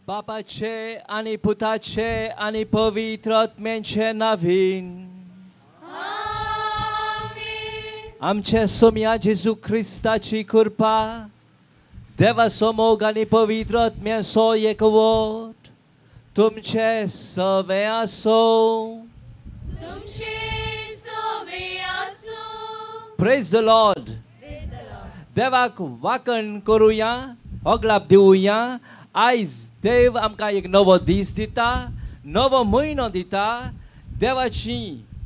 बापाचे आणि पुताचे आणि पवित्र आत्म्याचे नावीन आमचे सोम्या जेजू ख्रिस्ताची कृपा देवाचो मोग आणि पवित्र आत्म्याचो एकवट तुमचे सवे आसो. Praise the Lord. देवाक वाकण करूया, होगलाप दिवया. आयज देव आमकां एक नवो दीस दिता, नवो म्हयनो दिता देवाची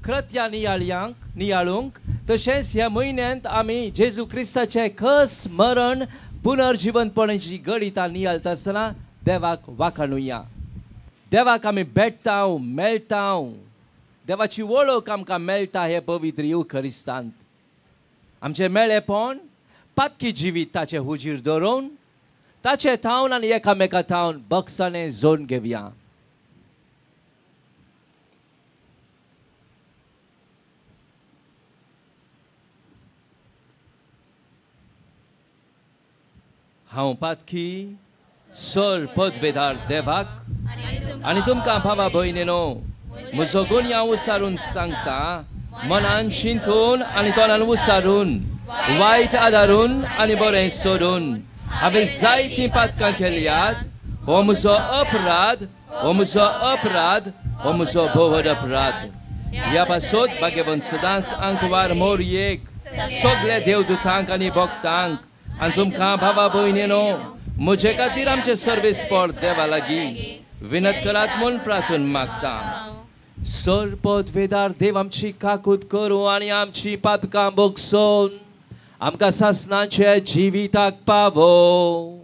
कृत्यां नियाळूंक. तशेंच ह्या म्हयन्यांत आमी जेजू ख्रिस्ताचे खस मरण पुनर्जीवनपणाची गडिता नियाळता आसतना देवाक वाखाणुया. देवाक आमी भेटता मेळटा, देवाची वळख आमकां मेळटा हे पवित्र युखरिस्तांत. आमचे मेळेपण पातकी जिवीत ताचे हुजीर धरून ताचे थावन आनी एकामेका थावन बक्षाने जोडून घेवया. हांव पातकी सर पदवेदार देवाक आनी तुमकां भावा भयणीनो म्हजो गुन्या उसारून सांगता, मनान चिंतून आनी तोंडान उसारून वायट आदारून आनी बरें सोडून हांवें जायतीं पातकां केल्यात. हो म्हजो अपराध, हो म्हजो अपराध, हो म्हजो भोवड अपराध. ह्या पासत भाग्यवंत सदांच आंकवार मोरयेक सगळे देवदूतांक आनी भक्तांक आनी तुमकां भावा भयणीनो म्हजे खातीर आमचे सर्वेस्पर देवा लागीं विनत करात म्हूण प्रार्थना मागता. सर पदवेदार देव आमची काकूत करूं आनी आमची पातकां बगसोन आमकां सासणाचे जिविताक पावो.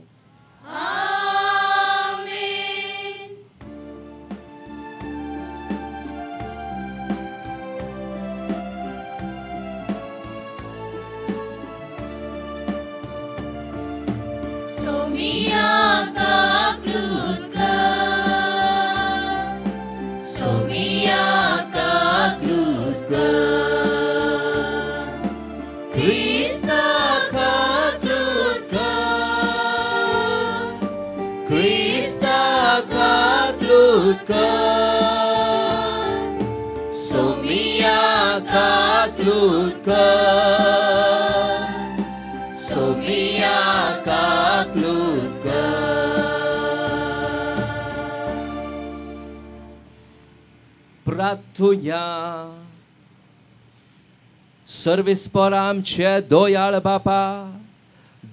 प्रार्थुया. सर्वेस्पर आमचे दोयाळ बापा,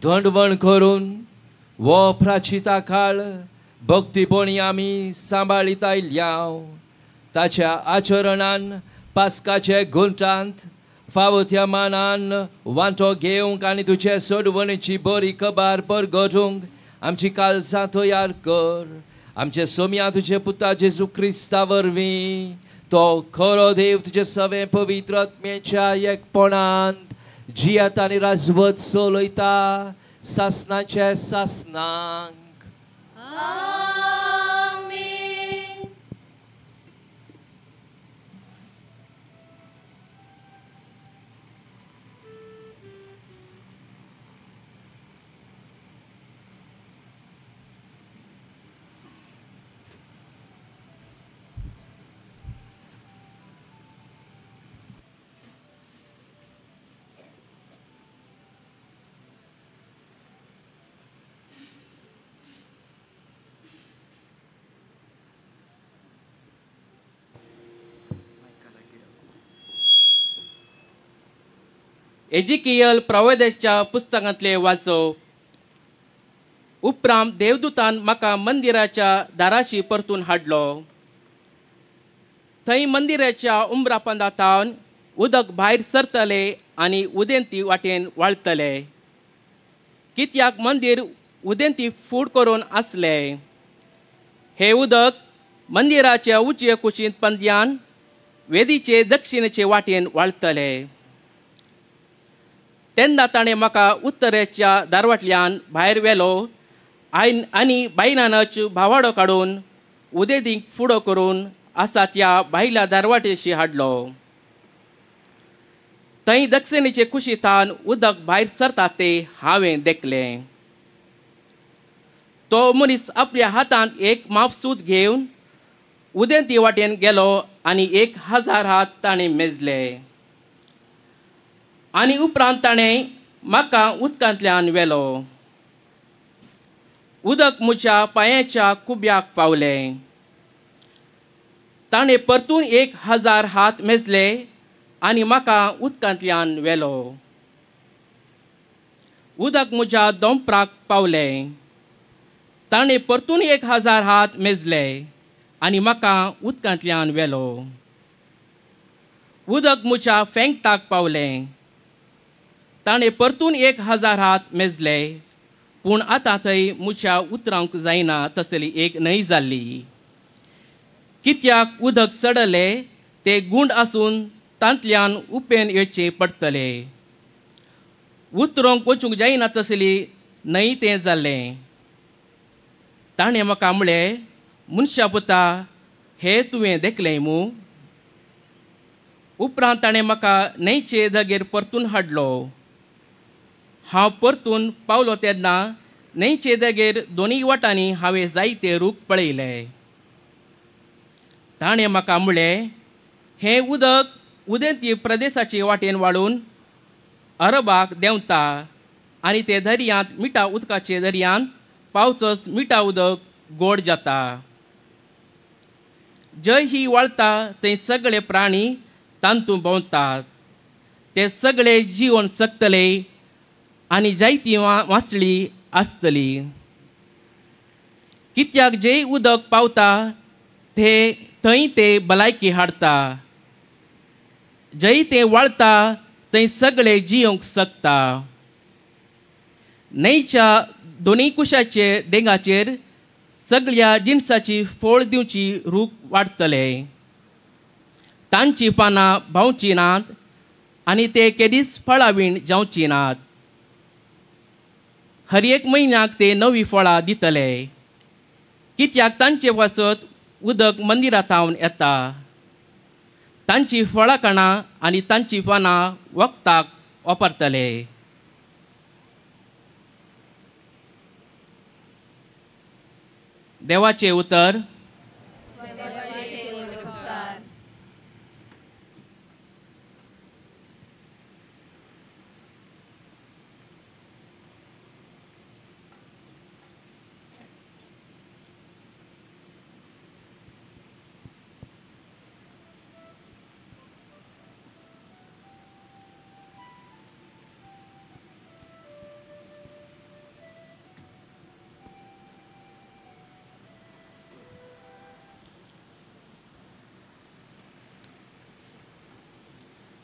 धंडवण करून वो प्राचिता काळ भक्तीपणी आमी सांबाळीत आयल्या. ताच्या आचरणान पास्काचे घुंटांत फावो त्या मानान वांटो घेवंक आनी तुजे सोडवणेची बरी खबर परगटूंक आमची काळजां तयार कर. आमचे सोम्या तुजे पुता जेजू क्रिस्ता वरवीं तो खरो देव तुजे सवे पवित्र आत्म्याच्या एकपणांत जियेत आनी राजवत चलयता सासणाचे सासणांक. एजिकियल प्रवादेच्या पुस्तकांतले वाचो. उपरांत देवदूतान म्हाका मंदिराच्या दाराशी परतून हाडलो. थंय मंदिराच्या उंबरापंदातावन उदक भायर सरतले आनी उदेंती वाटेन वाळटले. कित्याक मंदिर उदेंती फूट करून आसले. हे उदक मंदिराच्या उंचे कुशींत पंद्यान वेदीचे दक्षिणेचे वाटेन वाळटले. तेन्ना ताणें म्हाका उत्तरेच्या दारवाटल्यान भायर व्हेलो आनी बायनानच भावाडो काडून उदेदीक फुडो करून आसा त्या भायल्या दारवाटेशी हाडलो. थंय दक्षिणेचे कुशींतान उदक भायर सरता ते हांवें देखलें. तो मनीस आपल्या हातांत एक मापसूत घेवन उदेंती वाटेन गेलो आनी 1000 हात ताणें मेजले. आनी उपरांत ताणें म्हाका उदकांतल्यान व्हेलो. उदक म्हज्या पांयाच्या कुब्याक पावलें. ताणें परतून 1000 हात मेजले आनी म्हाका उदकांतल्यान व्हेलो. उदक म्हज्या दोंपराक पावलें. ताणें परतून 1000 हात मेजले आनी म्हाका उदकांतल्यान व्हेलो. उदक म्हज्या फेंगताक पावलें. ताणें परतून 1000 हात मेजले, पूण आतां थंय म्हज्या उतरावंक जायना तसली एक न्हंय जाल्ली. कित्याक उदक चडलें तें गुंड आसून तांतल्यान उपेन येवचें पडटलें. उतरोवंक वचूंक जायना तसली न्हंय तें जाल्लें. ताणें म्हाका म्हणलें, मनशा पुता, हें तुवें देखलें मू? उपरांत ताणें म्हाका न्हंयचे जागेर परतून हाडलो. हांव परतून पावलो तेन्ना न्हंयचे जागेर दोनूय वाटांनी हांवें जायते रूख पळयले. ताणें म्हाका म्हणलें, हें उदक उदेंती प्रदेशाचे वाटेन वाळून अरबाक देंवता आनी ते दर्यांत मिठा उदकाचे दर्यांत पावचच मिठा उदक गोड जाता. जंय ही वाळटा थंय सगळे प्राणी तांतूं भोंवतात. ते सगळे जिवन जगतले आनी जायतीं वांसळी आसतली. कित्याक जें उदक पावता थंय तें भलायकी हाडटा. जंय तें वाळटा थंय सगळे जिवंक शकता. न्हंयच्या दोनूय कुशाचे देंगाचेर सगळ्या जिनसाची फळ दिवची रूख वाडटले. तांची पानां भावची नात आनी ते केदीस फळावीण जावची नात. हर एक म्हयन्याक ते नवी फळां दितले. कित्याक तांचे वसत उदक मंदिरांतावन येता. तांची फळां काणा आनी तांची पानां वखदाक वापरतले. देवाचे उतर.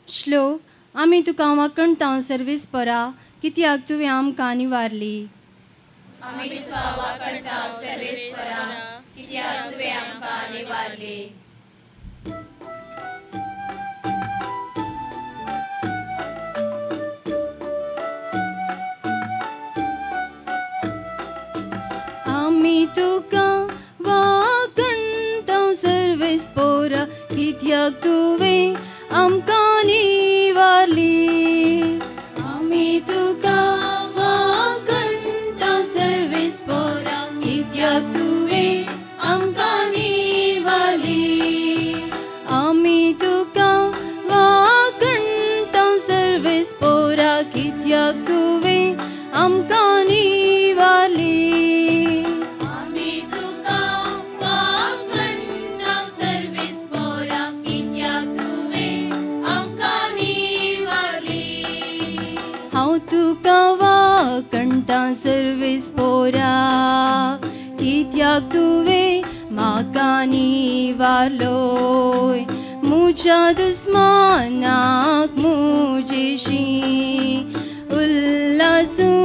श्लोक. आमी तुका वाकणटाव सर्वीस परा, कित्याक तुवें आमकां निवारली. आमी तुका वाकणटाव सर्वीस परा, कित्याक तुवें आमकां निवारली. आमी तुका वाकणटाव सर्वीस परा, कित्याक तुवें आमकां निवारली. आमी तुका वाकणटाव सर्वीस परा, कित्याक तुवें आमकां निवारली. आमी तुका वाकणटाव सर्वीस परा, कित्याक तुवें आमकां निवारली. आमी तुका वाकणटाव सर्वीस परा, कित्याक तुवें आमकां निवारली. हांव तुका वाकणटां सर्वीस परा, कित्याक तुवें म्हाका निवारलोय. म्हज्या दुस्मानाक मुजेशी उल्हासूंक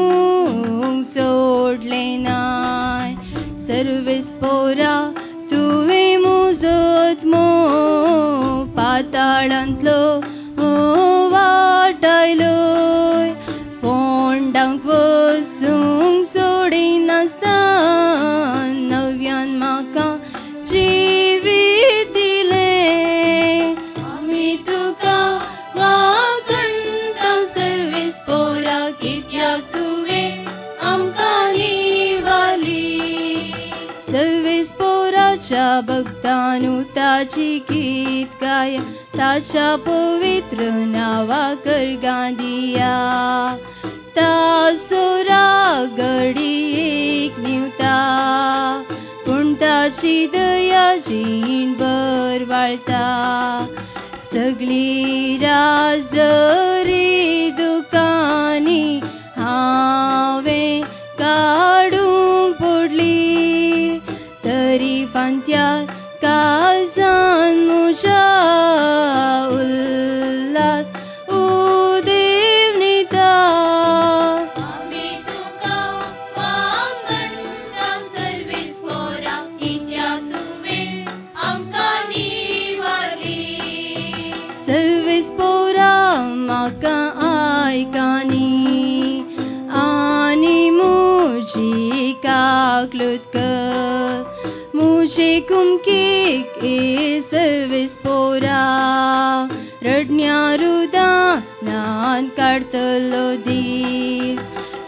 सोडलें नाय. सर्वीस परा तुवें मुजत पाताळांतलो वाटायलोय. फोंडांक वसूंक सोडिनासता नव्यान म्हाका जिवीत दिलें. आमी तुका वाकणटाव सर्वीस परा, कित्याक तुवें आमकां निवारली. देवाची गीत गाय ताच्या पवित्र नावा कर गांदिया ता सोरा घडी एक निवता पूण ताची दया जीणभर वाळटा सगळी राजरी दुकानी हांवें काडूंक पडली तरी फांत्या काळजान म्हज्या उल्हास उदेव न्हिता आमी तुका वांगडा सर्वीस पोरा कित्याक तुवें आमकां निवारली सर्वीस पोरा म्हाका आयकानी आनी म्हजी काकलूत कर मुझे कुमकेक ए सर्वीस पोरा रडण्या रुदानान काडतलो दीस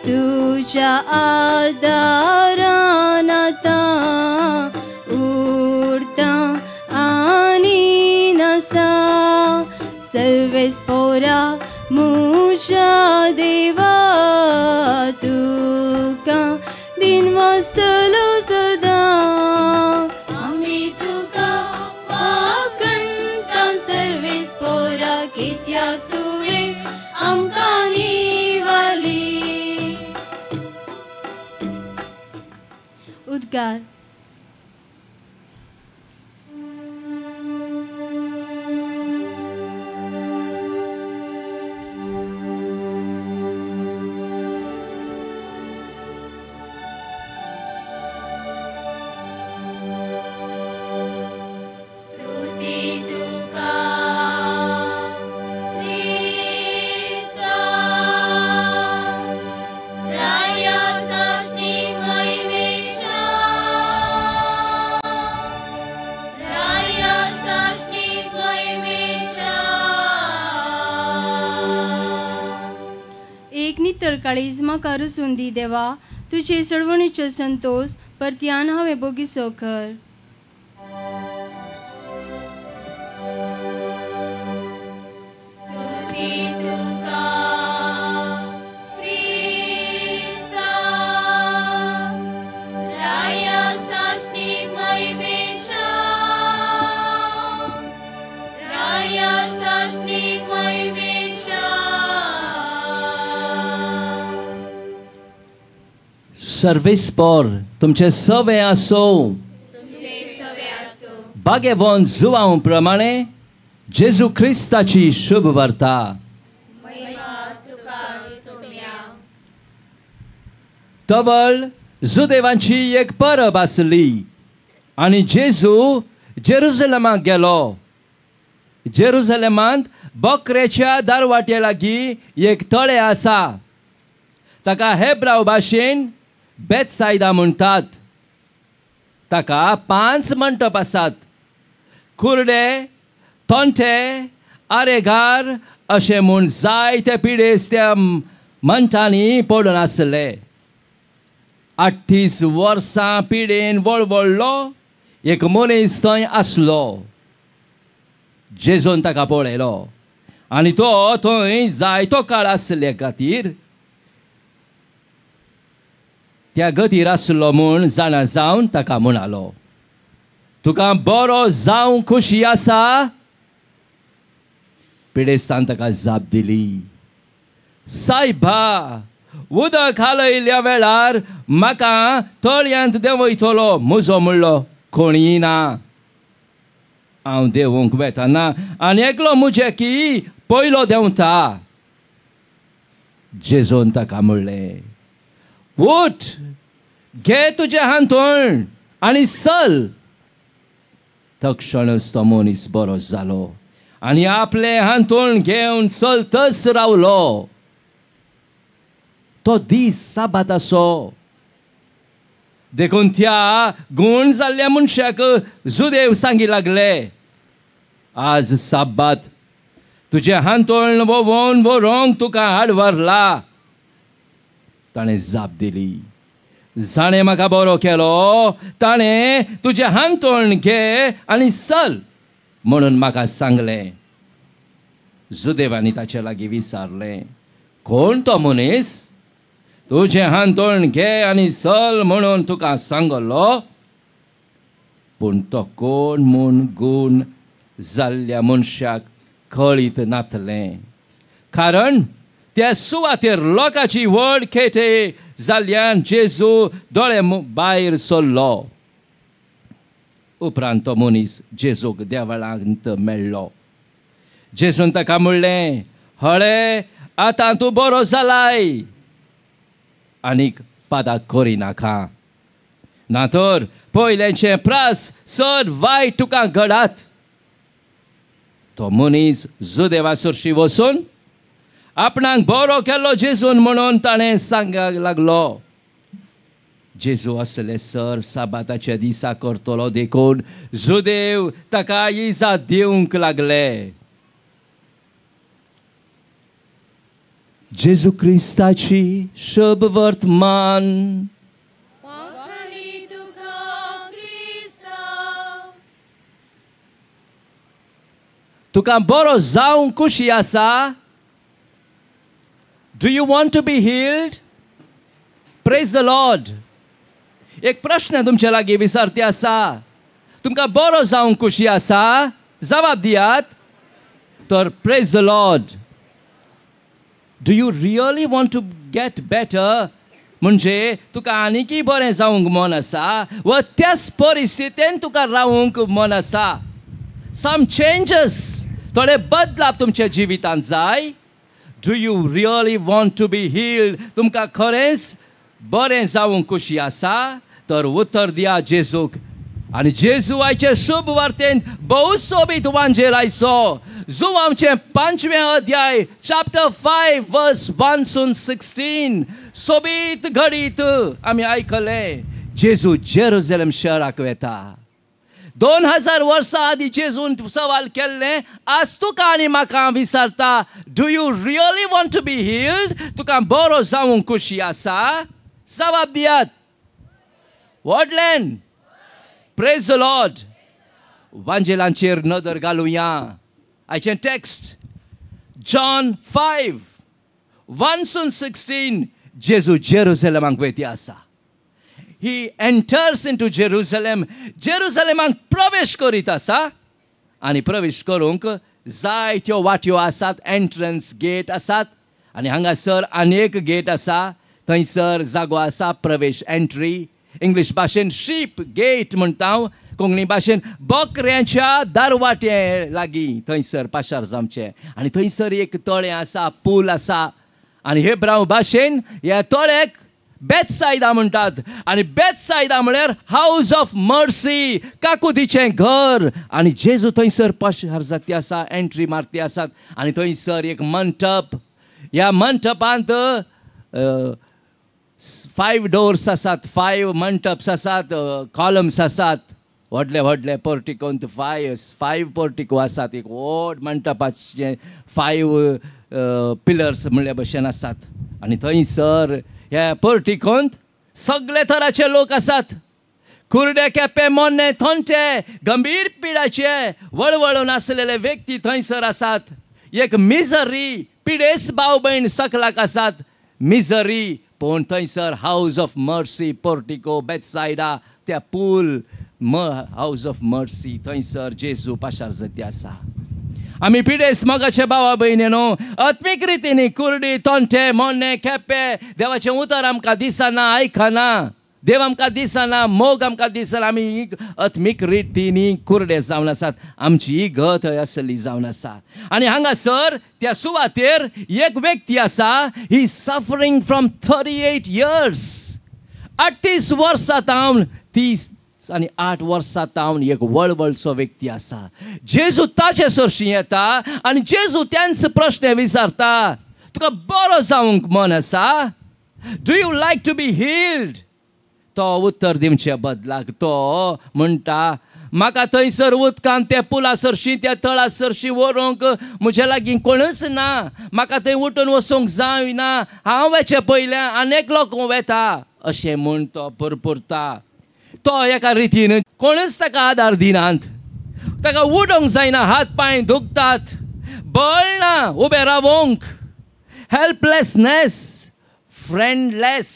तुज्या आदारान आतां उरता आनी नासा सर्वीस पोरा मुझ्या देवा तुका दिन वाजतलो सदां आमी तुका वांगडा सर्वीस पोरा कित्याक तुवें आमकां निवारली उद्गार स्तुती तुका क्रिस्ता राया सासनी महिमेच्या राया सासनी महिमेच्या एक नितळ काळीज म्हाका रसून दी देवा तुजे चळवणीचो संतोष परत्यान हांवें बोगिसो कर स्तुती तुका क्रिस्ता राया सासनी महिमेच्या राया सासनी महिमेच्या सर्वेस्पर तुमचे सवे आसो तुमचे सवे आसो भाग्यवान जुवां प्रमाणे जेजू ख्रिस्ताची शुभ वार्ता महिमा तुका सोन्या तबळ जुदेवांची एक परब आसली आनी जेजू जेरुसलेमाक गेलो जेरुसलेमांत बकरेच्या दारवाटे लागीं एक तळें आसा ताका हेब्राव भाशेन बेतसायदा म्हणटात ताका 5 मंटप आसात कुर्डे थोंटे आरेगार अशे म्हूण जायते पिडेस त्या मंटांनी पडून आसले 38 वर्सां पिडेन वळवळलो एक मनीस थंय आसलो जेजून ताका पळयलो आनी तो थंय जायतो काळ आसले खातीर त्या गतीर आसलो म्हूण जाणा जावन ताका म्हणालो तुका बरो जावं खुशी आसा पिडेस्तान ताका जाप दिली सायबा उदक हालयल्या वेळार म्हाका तळयांत देंवयतलो म्हजो म्हणलो कोणीय ना हांव देंवोंक वेताना आनी एकलो म्हजे की पयलो देंवता जेजून ताका म्हणलें उठ घे तुजें हांतूण आनी चल तक्षणच तो मनीस बरो जालो आनी आपलें हांतूण घेवन चलतच रावलो तो दीस साबात आसो देखून त्या गूण जाल्ल्या मनशाक जुदेव सांगी लागले आज साबात तुजें हांतूण वोवोन व्हरोंक तुका हाड व्हरला ताणें जाप दिली जाणें म्हाका बरो केलो ताणें तुजें हांतूण घे आनी चल म्हणून म्हाका सांगलें. जुदेवानी ताचे लागीं विचारलें, कोण तो मनीस? तुजें हांतोण घे आनी चल म्हणून तुका सांगलो. पूण तो कोण म्हूण गूण जाल्ल्या मनशाक कळीत नासलें, कारण त्या सुवातेर लोकांची व्हड खेटे जाल्ल्यान जेजू दोळे भायर सरलो. उपरांत तो मनीस जेजूक देवळांत मेळ्ळो. जेजून ताका म्हणलें, हळे, आतां तूं बरो जालाय, आनीक पादाक करिनाका. ना तर पयलेंचें प्रास चड वायट तुका घडात. तो मनीस जुदेवासरशी वचून आपणाक बरो केलो जेजून म्हणून ताणें सांगूंक लागलो. जेजू असले सर साबाताच्या दिसा करतलो देखून जुदेव ताका इजा दिवंक लागले. जेजू क्रिस्ताची शुभ वर्तमान. तुका बरो जावंक खुशी आसा? Do you want to be healed? Praise the Lord. एक प्रश्न तुमच्या लागीं विचारते आसा. तुमकां बरो जावंक खुशी आसा? जबाब दियात. तर praise the Lord. Do you really want to get better? म्हणजे तुका आनीकय बरें जावंक मन आसा, वा त्याच परिस्थितीन तुका रावंक मन आसा? Some changes, थोडे बदलाव तुमच्या जिवितांत जाय. Do you really want to be healed? तुमकां खरेंच बरें जावंक खुशी आसा? तर उत्तर दिया जेजूक. आनी जेजू आयचे शुभ वार्तेंत भोव सोबीत वांजेर आयचो. जो आमचें 5वें अध्याय चॅप्टर 5 वर्स 1 सून 16 सोबीत घडीत आमी आयकलें. जेजू जेरुसलेम शहराक वेता. 2000 वर्सां आदीं जेजून सवाल केल्लें, आज तुका आनी म्हाका विचारता, do you really want to be healed? तुका बरो जावंक खुशी आसा? जबाब दियात. व्हडल्यान प्रेज द लॉर्ड. वांजेलांचेर नदर घालुया. आयचें टेक्स्ट जॉन 5 1 सून 16. जेजू जेरुसलेमाक वेती आसा. He enters into Jerusalem. जेरुसलेमाक प्रवेश करीत आसा. आनी प्रवेश करूंक जायत्यो वाट्यो आसात. एंट्रन्स गेट आसात. आनी हांगासर आनीक गेट आसा. थंयसर जागो आसा प्रवेश एंट्री. इंग्लीश भाशेन शीप गेट म्हणटा. कोंकणी भाशेन बकऱ्यांच्या दारवाटे लागीं थंयसर पाशार जावचें. आनी थंयसर एक तळें आसा, पूल आसा. आनी हेब्राव भाशेन ह्या तळ्याक बेथसायदा म्हणटात. आनी बेथसायदा म्हळ्यार हाऊस ऑफ मर्सी, काकुतीचें घर. आनी जेजू थंयसर पाशार जाती आसा, एंट्री मारती आसात. आनी थंयसर एक मंटप. ह्या मंटपांत 5 डोर्स आसात, 5 मंटप्स आसात, कॉलम्स आसात. व्हडले व्हडले पोर्टिकोंत 5 पोर्टिको आसात. एक व्हड मंटपाचे 5 पिलर्स म्हणल्या भशेन आसात. आनी थंयसर ह्या पोर्टिकोंत सगळे तराचे लोक आसात. कुर्डे, केपे, मोन्ने, थोंटे, गंभीर पिडाचे वळवळून आसलेले व्यक्ती थंयसर आसात. एक मिजरी पिडेस भाव भयण सकलाक आसात. मिजरी पूण थंयसर हाऊस ऑफ मर्सी, पोर्टिको, बेथसायदा, त्या पूल, हाऊस ऑफ मर्सी, थंयसर जेजू पाशार जाती आसा. आमी पिडेस मोगाचे भावा भयणीनो, आत्मीक रितींनी कुर्डी, तोंटे, मोन्ने, केपे देवाचें उतर आमकां दिसना, आयकना. देव आमकां दिसना, मोग आमकां दिसना. आमी आत्मीक रितींनी कुर्डे जावन आसात. आमची इगत असली जावन आसा. आनी हांगासर त्या सुवातेर एक व्यक्ती आसा. ही सफरींग फ्रॉम 38 years. 38 वर्सां तावन 30 आनी 8 वर्सां तावन एक वळवळचो व्यक्ती आसा. जेजू ताचे सरशी येता आनी जेजू त्यांच प्रश्न विचारता, तुका बरो जावंक मन आसा? Do you like to be healed? तो उत्तर दिवचे बदलाक तो म्हणटा, म्हाका थंयसर उदकांत त्या पुला सरशी, त्या तळा सरशी व्हरूंक म्हजे लागीं कोणूच ना. म्हाका थंय उठून वचूंक जायना. हांव वेचे पयलें आनेक लोक वेता अशें म्हूण तो परपरता. तो एका रितीन कोणूच ताका आदार दिनात. ताका उडोंक जायना, हात पांय दुखतात, बळ ना उबें रावंक, हेल्पलेसनेस, फ्रेंडलेस,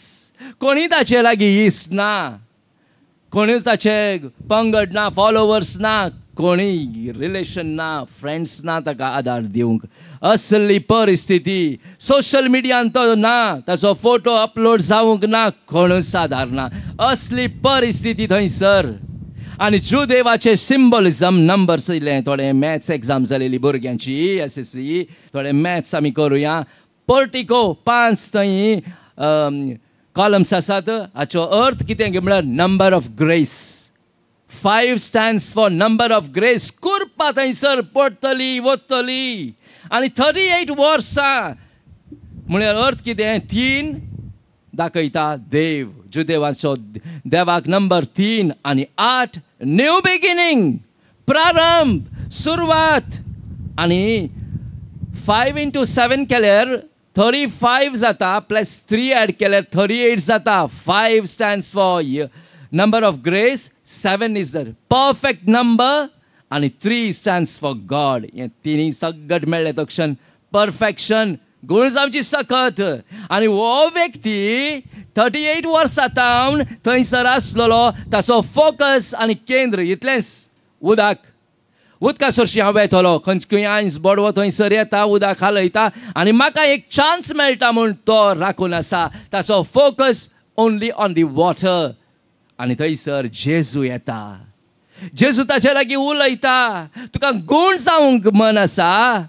कोणी ताचे लागीं इश्ट ना, कोणीच ताचे पंगड ना, फॉलोवर्स ना, कोणी रिलेशन ना, फ्रेंड्स ना ताका आदार दिवंक. असली परिस्थिती. सोशल मिडियान तो ना, ताचो फोटो अपलोड जावंक ना, कोणूच आदार ना. असली परिस्थिती थंयसर. आनी ज्यू देवाचे सिंबॉलिझम नंबर्स इल्ले, थोडे मॅथ्स एग्जाम जालेली भुरग्यांची, SSC, थोडे मॅथ्स आमी करुया. पोर्टिको 5 थंय कॉलम्स आसात. हाचो अर्थ कितें म्हळ्यार number of grace. 5 stands for number of grace. कुरपा थंयसर पडटली वतली. आनी 38 वर्सां म्हळ्यार अर्थ कितें? 3 दाखयता देव. जुदेवाचो देवाक नंबर 3 आनी 8 न्यू बिगिनींग, प्रारंभ, सुरवात. आनी 5 into 7 केल्यार 35 जाता, प्लस 3 एड केल्यार 38 जाता. 5 stands for number of grace, 7 is the perfect number, and 3 stands for God. हे तिनी सगळ्यात मेळ्ळे तक्षण परफेक्शन, गुण जावची सकत. आनी हो व्यक्ती 38 वर्सां जावन थंयसर आसलेलो, ताचो फोकस आनी केंद्र इतलेंच उदक. उदकासरशी हांव येतलो, खंयचीय आयज बडवो थंयसर येता, उदक हालयता, आनी म्हाका एक चान्स मेळटा म्हूण तो राखून आसा. ताचो focus only on the water. आनी थंयसर जेजू येता. जेजू ताचे लागीं उलयता, तुका गूण जावंक मन आसा.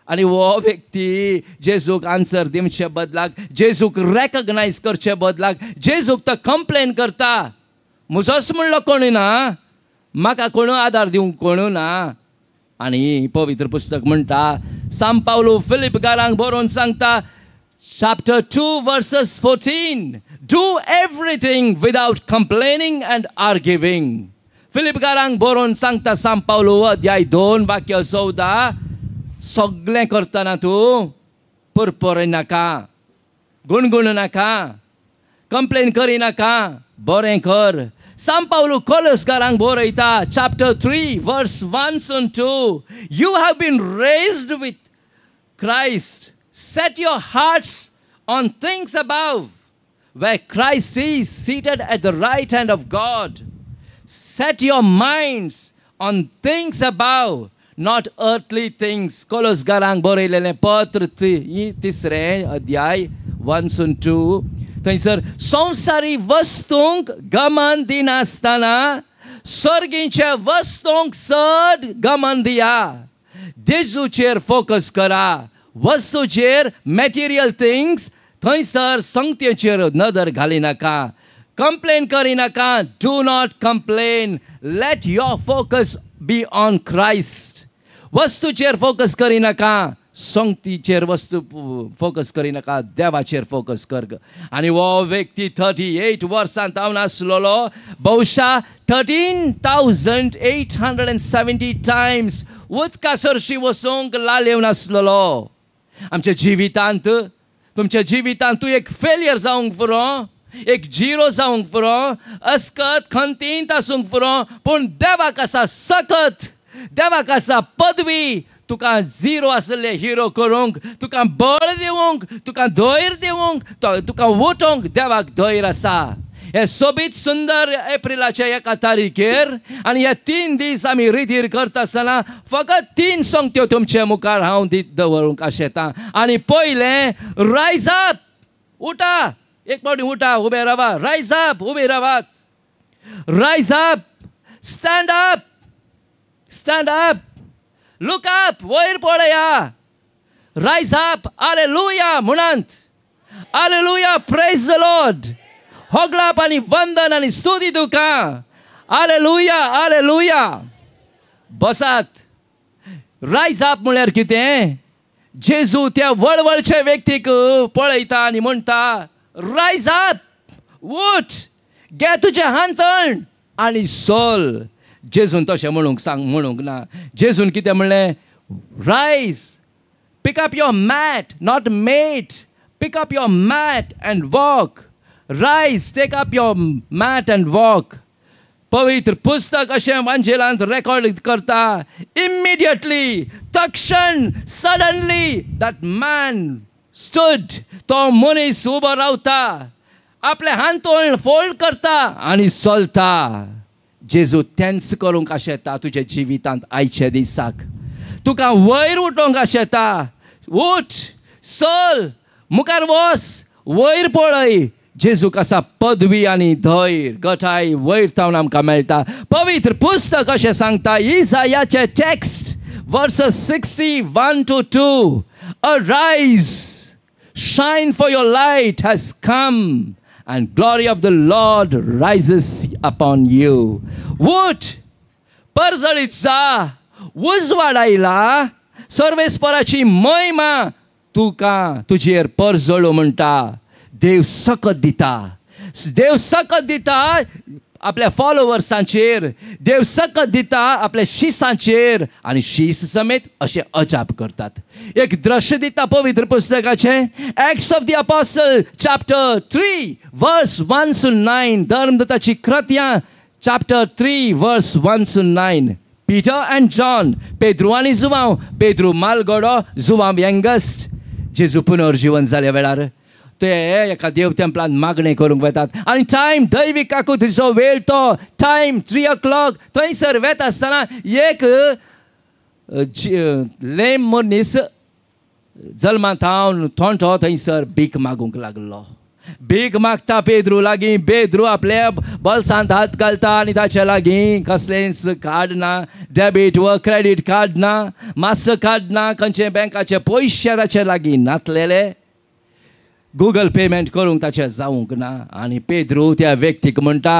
आनी हो व्यक्ती जेजूक आन्सर दिवचे बदलाक, जेजूक रेकग्नायज करचे बदलाक, जेजूक तो कंप्लेन करता. म्हजोच म्हणलो कोणूय ना, म्हाका कोणू आदार दिवंक कोणू ना. आनी पवित्र पुस्तक म्हणटा, सांत पावलो फिलिपकारांक बरोवन सांगता, chapter 2 verses 14, do everything without complaining and arguing. फिलिपकारांक बरोवन सांगता सांत पावलो, अध्याय 2 वाक्य 14, सगळें करतना तूं परपरी नाका, गुणगुण नाका, कंप्लेन करिनाका, बरें कर. सांत पावलो कोलोसकारांक बरयता, chapter 3 verse 1 and 2, you have been raised with Christ. Set your hearts on things above, where Christ is seated at the right hand of God. Set your minds on things above, not earthly things. कोलोसकारांक बरयलेलें पत्र 3 अध्याय 1 and 2. थंयसर संवसारी वस्तूंक गमन दिनासतना सर्गीच्या वस्तूंक चड गमन दिया. जेजूचेर focus करा. वस्तूचेर, material things, थंयसर संगतेचेर नदर घालिनाका. कंप्लेन करिनाका. Do not complain. Let your focus be on Christ. वस्तूचेर फोकस करिनाका, संगतीचेर वस्तू फोकस करिनाका, देवाचेर फोकस कर. आनी हो व्यक्ती 38 वर्सां जावन आसलेलो, बहुशा 13,870 टायम्स उदकासरशी वचूंक लालेवन आसलेलो. आमच्या जिवितांत, तुमच्या जिवितांत तूं एक फेलियर जावंक पुरो, एक झिरो जावंक पुरो, अस्कत खंतींत आसूंक पुरो, पूण देवाक आसा सकत, देवाक आसा पदवी. तुका झिरो आसले हिरो करूंक, तुका बळ दिवंक, तुका धैर्य दिवंक, तुका उठोवंक देवाक धैर्य आसा. हे सोबीत सुंदर एप्रिलाच्या 1 तारीखेर आनी हे 3 दीस आमी रितीर करता आसतना फकत 3 संगत्यो तुमचे मुखार हांव दीत दवरूंक आशेता. आनी पयलें, रायज अप, उठा, एक पावटी उठा, उबे रावा. रायज अप, उबे रावात. रायज up, stand up, stand up, look up, वयर पळया. रायज अप, हालेलुया म्हणत, हालेलुया, प्रेज द लॉर्ड. होगलाप आनी वंदन आनी स्तुती तुका. Hallelujah, hallelujah. बसात. रायज अप म्हळ्यार कितें? जेजू त्या वळवळचे व्यक्तीक पळयता आनी म्हणटा, रायज अप, उठ, घे तुजें हांतण आनी चल. जेजून तशें म्हणूंक ना. जेजून कितें म्हणलें? Rise, pick up your mat, not mate. Pick up your mat and walk. Rise, take up your mat and walk. पवित्र पुस्तक अशें वांजेलांत रेकॉर्ड करता इमिडिएटली तक्षण सडनली दॅट मॅन स्टूड तो मनीस उबो रावता आपले हांतोळ फोल्ड करता आनी चलता जेजू तेंच करूंक आशेता तुज्या जिवितांत आयचे दिसाक तुका वयर उठोवंक आशेता उठ चल मुखार वच वयर पळय जेजू कसा पदवी आनी धैर्य गटाय वयर थावन आमकां मेळटा पवित्र पुस्तक अशें सांगता इसायाचे text verses 61-2 arise shine for your light has come and glory of the Lord rises upon you. उठ परजळीत जा उजवाड आयला सर्वेस्पराची महिमा तुका तुजेर परजळो म्हणटा देव सकत दिता आपल्या फॉलोवर्सांचेर देव सकत दिता आपल्या शिसांचेर आनी शीस समेत अशें अजाप करतात एक दृश्य दिता पवित्र पुस्तकाचे acts of the apostle chapter 3 वर्स 1-9 धर्मदूताची कृत्यां चॅप्टर 3 वर्स 1-9 पीटर एंड जॉन पेद्रू आनी जुवांव पेद्रू मालगडो जुवांव यंगस्ट जेजू पुनर्जीवन जाल्या वेळार ते एका देव तेंपलांत मागणें करूंक वतात आनी टायम दैवीक काकुतीचो वेळ तो टायम 3 o'clock थंयसर वेता आसतना एक लेम मनीस जल्मांत हावन थोंठो थंयसर भीक मागूंक लागलो भीक मागता पेद्रू लागीं पेद्रू आपल्या बल्सांत हात घालता आनी ताचे लागीं कसलेंच कार्ड ना डेबीट वा क्रेडीट कार्ड ना मास्टर कार्ड ना खंयचे बँकाचे पयशे ताचे लागीं नासलेले गूगल पेमेंट करूंक ताचें जावंक ना आनी पेद्रू त्या व्यक्तीक म्हणटा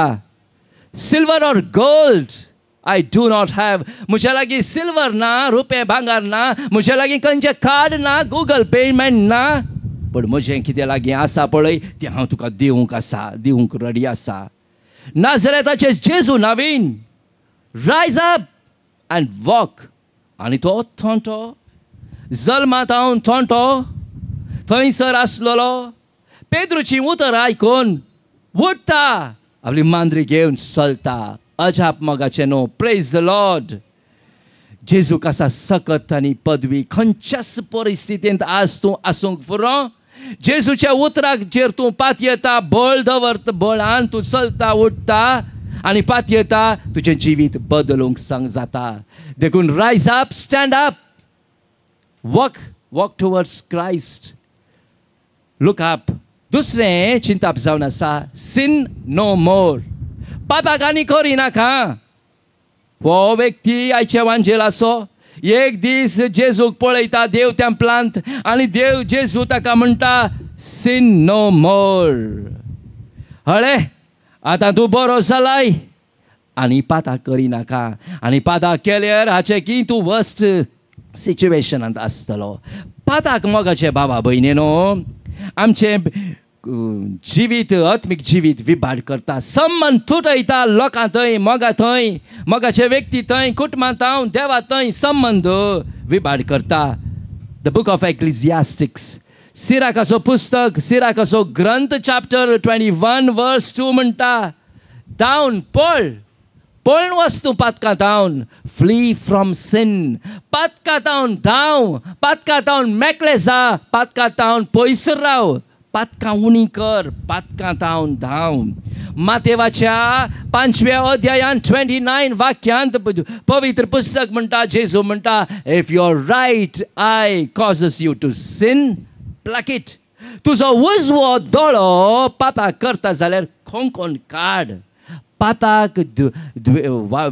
silver or gold I do not have म्हज्या लागीं सिल्वर ना रुपे भांगार ना म्हज्या लागीं खंयचें कार्ड ना गूगल पेमेंट ना पण म्हजें कितें लागीं आसा पळय तें हांव तुका दिवंक रेडी आसा नाजरेताचे जेजू नांवीन रायज अप अँड वॉक आनी तो थोंठो जल्मांत हांव थोंठो थंयसर आसलेलो पेद्रूची उतर आयकून उठता आपली मांद्री घेवन चलता अजाप मोगाचें न्हू प्रेज द लॉर्ड जेजू कसा सकत आनी पदवी खंयच्याच परिस्थितींत आज तूं आसूंक पुरो जेजूच्या उतराचेर तूं पातयेता बळ दवरता बळान तूं चलता उठता आनी पातयेता तुजें जिवीत बदलूंक सांग जाता देखून रायज up stand up walk towards Christ look up दुसरें चिंताप जावन आसा सिन नो मोर पापाक आनी करिनाका हो व्यक्ती आयच्या वांजेलाचो एक दीस जेजूक पळयता देव तेंपलांत आनी देव जेजू ताका म्हणटा सिन नो मोर हळे आतां तूं बरो जालाय आनी पाताक करिनाका आनी पाताक केल्यार हाचें की तूं वर्स्ट सिच्युएशनांत आसतलो पाताक मोगाचे बाबा भयणीनो आमचें जिवीत आत्मीक जिवीत विभाड करता संबंद तुटयता लोकां थंय मोगा थंय मोगाचे व्यक्ती थंय कुटुंबांत हांव देवा थंय संबंद विभाड करता द बूक ऑफ एक्लिजियास्टिक्स सिराकाचो पुस्तक सिराकाचो ग्रंथ चॅप्टर 21 वर्स 2 म्हणटा धांवन पळून वच तूं पातकांत हांवन फ्ली फ्रॉम सीन पातकांत हांवन धांव पातकांत हांवन मेकळे जा पातकांत हांवन पयस राव पातकां उणी कर पातकांत हांवन धांव मातेवाच्या 5व्या अध्यायान 29 वाक्यांत पवित्र पुस्तक म्हणटा जेजू म्हणटा if your right eye causes you to sin pluck it तुजो उजवो दोळो पापाक करता जाल्यार खोंकोन काड पाताक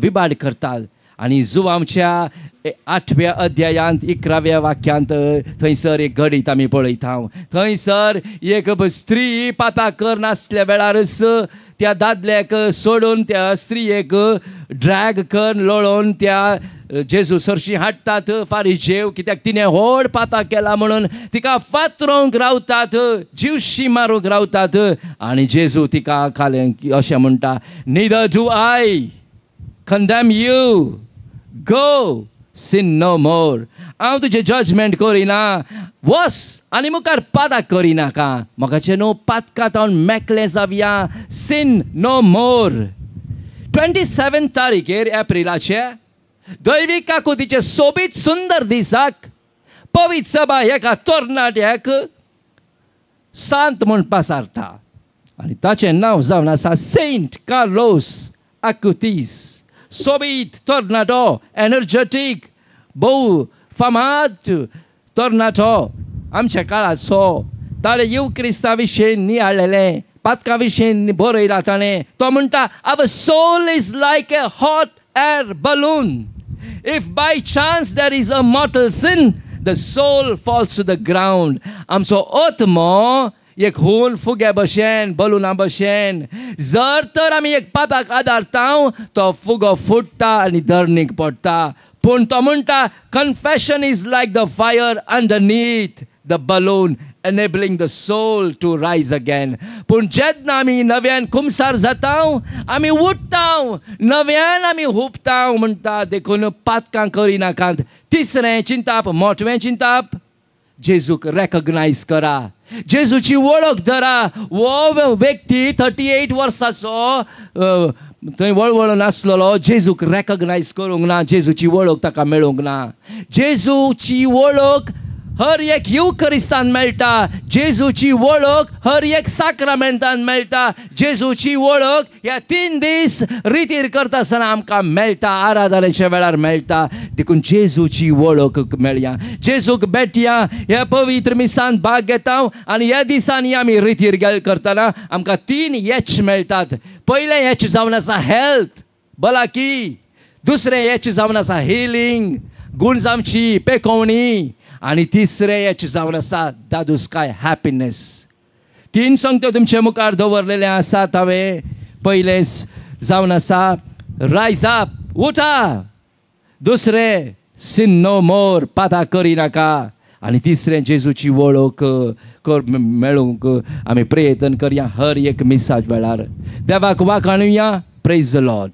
विभाड करतात आनी जुवांच्या 8व्या अध्यायांत 11व्या वाक्यांत थंयसर एक घडीत आमी पळयता थंयसर एक स्त्री पाताक करनासल्या वेळारच त्या दादल्याक सोडून त्या स्त्रियेक ड्रॅग कर लोळोवन त्या जेजू सरशी हाडटात फारीजेव कित्याक तिणें व्हड पाताक केला म्हणून तिका फातरोवंक रावतात जीवशी मारूंक रावतात आनी जेजू तिका खालें अशें म्हणटा neither do I condemn you go sin no more हांव तुजें जजमेंट करिना वस आनी मुखार पाताक करिनाका मोगाचें न्हू पातकांत हांव मेकळें जावया sin no more 27 तारीखेर एप्रिलाचे दैवीक काकुतीचे सोबीत सुंदर दिसाक पवित्र सभा एका तरणाट्याक सांत म्हूण पासारता आनी ताचें नांव जावन आसा सेंट कार्लोस आकुतीस. सोबीत तरणाटो, एनर्जेटीक, भोव फामाद तरणाटो आमच्या काळाचो. ताणे येव क्रिस्ता विशयी नियाळलेलें पातका विशयी बरयलां ताणें. तो म्हणटा, our soul is like a hot air balloon. If by chance there is a mortal sin, the soul falls to the ground. आमचो आत्मो एक होल फुग्या भशेन, बलुना भशेन. जर तर आमी एक पाताक आदारता तो फुगो फुटता आनी धरणीक पडटा. पूण तो म्हणटा, confession is like the fire underneath the balloon, enabling the soul to rise again. पूण जेन्ना आमी नव्यान खुमसार जाता आमी उठता, नव्यान आमी हुबता म्हणटा. देखून पातकां करिनाकात. तिसरें चिंताप, मोठवें चिंताप, जेजूक रेकग्नायज करा, जेजूची वळख धरा. वो व्यक्ती 38 वर्साचो थंय वळवळून आसलेलो जेजूक रेकग्नायज करूंक ना, जेजूची वळख ताका मेळूंक ना. जेजूची वळख हर एक युकरिस्तान मेळटा. जेजूची वळख हर एक साक्रामेंटान मेळटा. जेजूची वळख ह्या 3 दीस रितीर करता आसतना आमकां मेळटा, आराधनेच्या वेळार मेळटा. देखून जेजूची वळख मेळया, जेजूक भेटया. ह्या पवित्र मिसान भाग घेता आनी ह्या दिसांनी आमी रितीर करतना आमकां 3 येच मेळटात. पयलें येच जावन आसा हेल्थ, भलायकी. दुसरें येच जावन आसा हिलींग, गुण आमची पेकोवणी. आनी तिसरें येच जावन आसा दादुस्काय, हॅपिनेस. 3 संगत्यो तुमचे मुखार दवरलेले आसात हांवें. पयलें जावन आसा रायज अप, उठा. दुसरें sin no more, पाता करिनाका. आनी तिसरें जेजूची वळख मेळूंक आमी प्रयत्न करया हर एक मिसाज वेळार. देवाक वाखाणुया. Praise the Lord.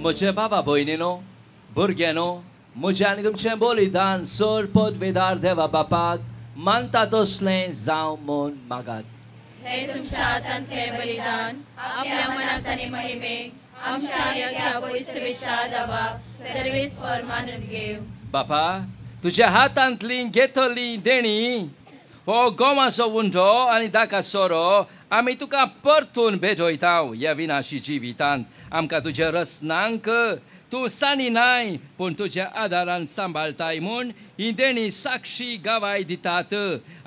म्हजे बाबा भयणीनो, भुरग्यानो, म्हजें आनी तुमचें बलिदान सर पदवेदार देवा बापाक मानता तसलें जावं म्हूण मागात. हे तुमच्या हातांतले बलिदान आपल्या मनांत आनी महिमेक आमच्या या पयसवेच्या दाबाक सर्वेस्वर मानून घेव. बापा, तुझ्या हातांतली घेतली देणी हो गोमाचो उंडो आनी दाका सोरो आमी तुका परतून भेटयता ह्या विनाशी जिवितांत. आमकां तुज्या रसनांक तूं सानी नाय पूण तुज्या आदारान सांबाळटाय म्हूण ही देणी साक्षी गावाय दितात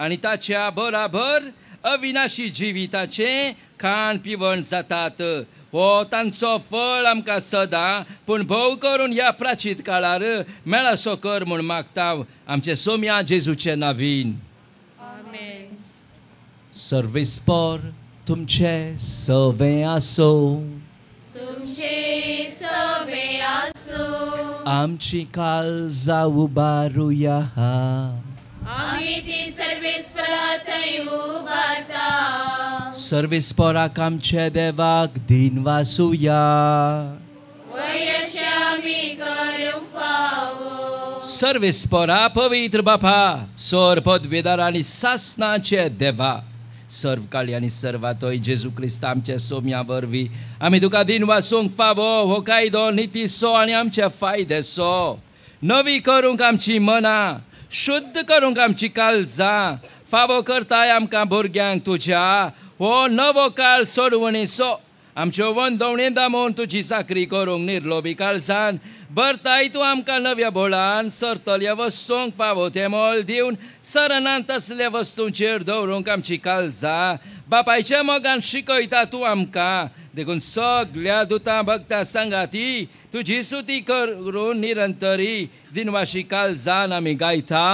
आनी ताच्या बराबर अविनाशी जिविताचें खाण पिवण जातात. हो तांचो फळ आमकां सदां पूण भोव करून ह्या प्राचीत काळार मेळासो कर म्हूण मागता आमचे सोम्या जेजूचे नांवीन. आमेन. सर्वेस्पर तुमचे सवे आसो. तुमचे सवे आसो. आमची काळजा उबारुया. आमी ती सर्वेस्परा थंय उबारता. सर्वेस्पराक आमचे देवाक दिन वासुया. वयशे आमी करूंक फावो. सर्वेस्परा पवित्र बापा सोर पदवेदार आनी सासणाचे देवा सर्वकाळी आनी सर्वातोय जेजू क्रिस्त आमचे सोम्या वरवीं आमी तुका दिन वासूंक फावो हो कायदो नितीसो आनी आमच्या फायदेसो नवी करूंक आमची मनां शुद्ध करूंक आमची काळजां फावो करताय आमकां भुरग्यांक तुज्या हो नवो काळ सोडवणेचो आमच्यो वंदवणी दामोवन तुजी चाकरी करूंक निर्लोभी काळजान भरताय तूं आमकां नव्या बोळान सरतल्या वस्तूंक फावो ते मोल दिवन सरनांत तसल्या वस्तूंचेर दवरूंक आमची काळजां बापायच्या मोगान शिकयता तूं आमकां देखून सगळ्या दुतां भक्तां सांगाती तुजी स्तुती करून निरंतरी दिनवाशी काळजान आमी गायता.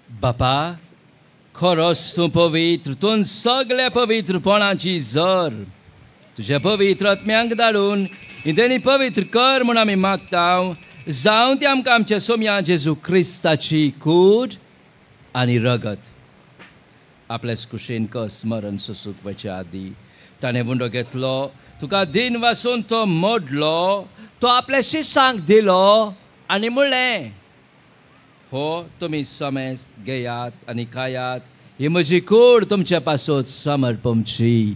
बापा खरोच तूं पवित्र तूं सगळ्या पवित्रपणाची जर तुज्या पवित्र आत्म्यांक धाडून ही पवित्र कर म्हूण आमी मागता जावं ती आमकां आमच्या सोम्या जेजू क्रिस्ताची कूड आनी रगत आपल्याच कुशीन कस स्मरण सुसूक वचे आदी ताणें वुंडो घेतलो तुका दिन वासून तो मोडलो तो आपल्या शिश्यांक दिलो आनी म्हणलें हो तुमी समेस घेयात आनी खायात ही म्हजी कूड तुमच्या पासत समर्पणची.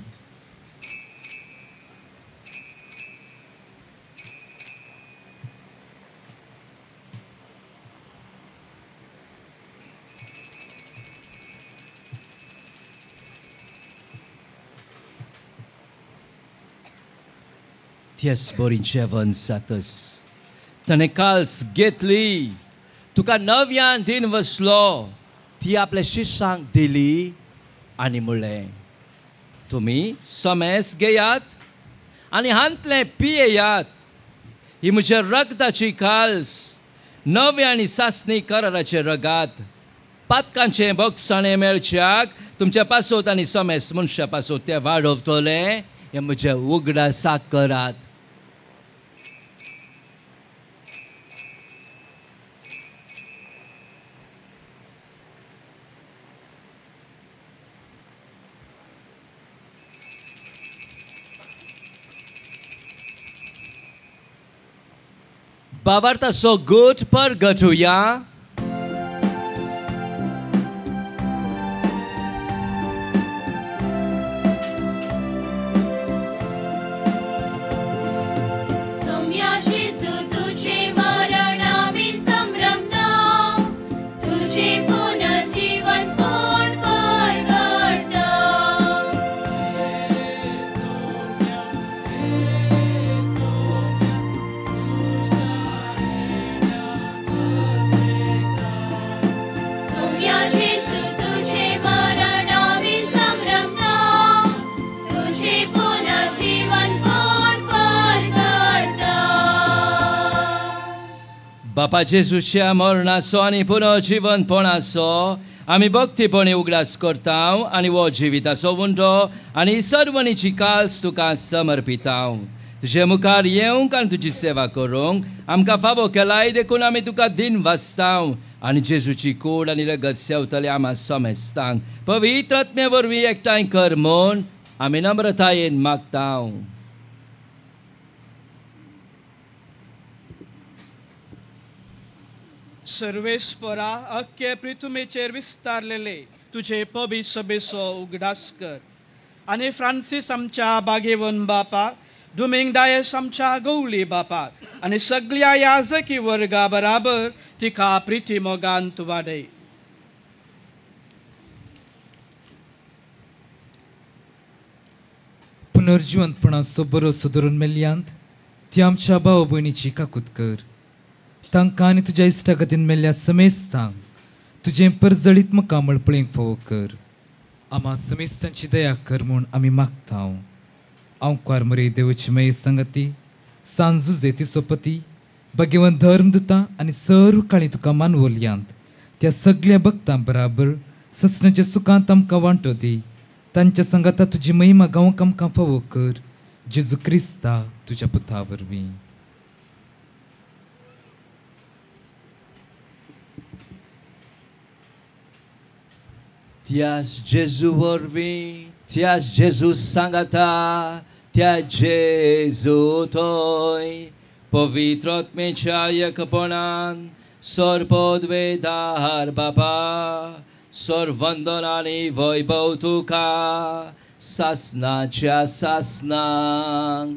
Ties borin जेवण जातस ताणें काल्स घेतली तुका नव्यान दिन वसलो ती आपल्या शिश्यांक दिली आनी म्हणलें तुमी समेस घेयात आनी हांतलें पियेयात ही म्हज्या रगताची काल्स नवे आनी सासणी कराराचे रगात पातकांचें बगसाणें मेळच्याक तुमच्या पासत आनी समेस मनशा पासत तें वाडवतलें हें म्हज्या उगडासाक करात. भावार्थ so good pergatuja. सौम्या जेजू तुझे मरण आम्ही संभ्रमता, तुझे पुनर्जीवन कोण परगडता. सौम्या जेजू तुझे मरण आम्ही संभ्रमता, तुझे पुनर्जीवन कोण परगडता. बापा जेजूच्या मरणाचो आणि पुनर्जीवनपणाचो आम्ही भक्तीपणे उगडास करताव आणि वो जिविताचो उंडो आणि सर्वणीची काल्स तुका समर्पिताव. तुझे मुखार येवंक आणि तुझी सेवा करूंक आमकां फावो केलाय देखून आमी तुका दिन वाचताव आणि जेजूची कूड आणि रगत सेवतले आम्हा समेस्तांक पवित्र आत्मे वरवीं एकठांय कर म्हूण आमी नम्रतायेन मागताव. सर्वेस्परा अख्खे पृथ्वीचेर विस्तारलेले तुझे पवित्र सभेचो उगडास कर आणि फ्रांसीस आमच्या बागेवन बापाक, धुमिंग डायस आमच्या गवली बापाक आणि सगळ्या याजकी वर्गा बराबर तिका प्रिती मोगांत वाडय. पुनर्जीवनपणाचो बरो सुदरून मेल्यांत ती आमच्या भाव भयणीची काकूत कर. तांकां आनी तुज्या इश्टागतीन मेल्ल्या समेस्तांक तुजें परजळीत म्हाका मळपळेंक फावो कर. आम्हा समेस्तांची दया कर म्हूण आमी मागताव. हांव मरे देवची मेय संगती सांजुजे तिचो पती भगवन धर्मदुतां आनी सर्व काळी तुका मानवल्यांत त्या सगळ्या भक्तां बराबर ससणाच्या सुखांत आमकां वांटो दी. तांच्या संगता तुजी महिमा गावंक आमकां फावो कर. जेजू क्रिस्ता तुज्या पुता वरवीं. Tias Jezu wरवीं, tias Jezu सांगता, त्या जेजू थंय पवित्र आत्मेच्या एकपणान सर्वोद्वेदार बापा सर्वंदन आनी वैभव तुका सासनाच्या सासनांक.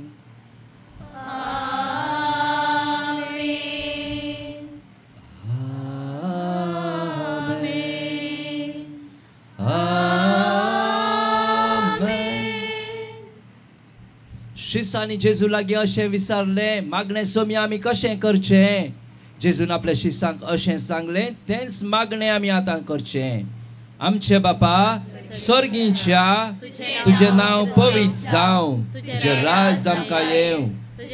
शिसांनी जेजू लागीं अशें विचारलें, मागणें सोमी आमी कशें करचें? जेजून आपल्या शिसांक अशें सांगलें, तेंच मागणें आमी आतां करचें. आमचे बापा सर्गीच्या तुजें नांव पवित्र जावं, तुजें राज आमकां येवं,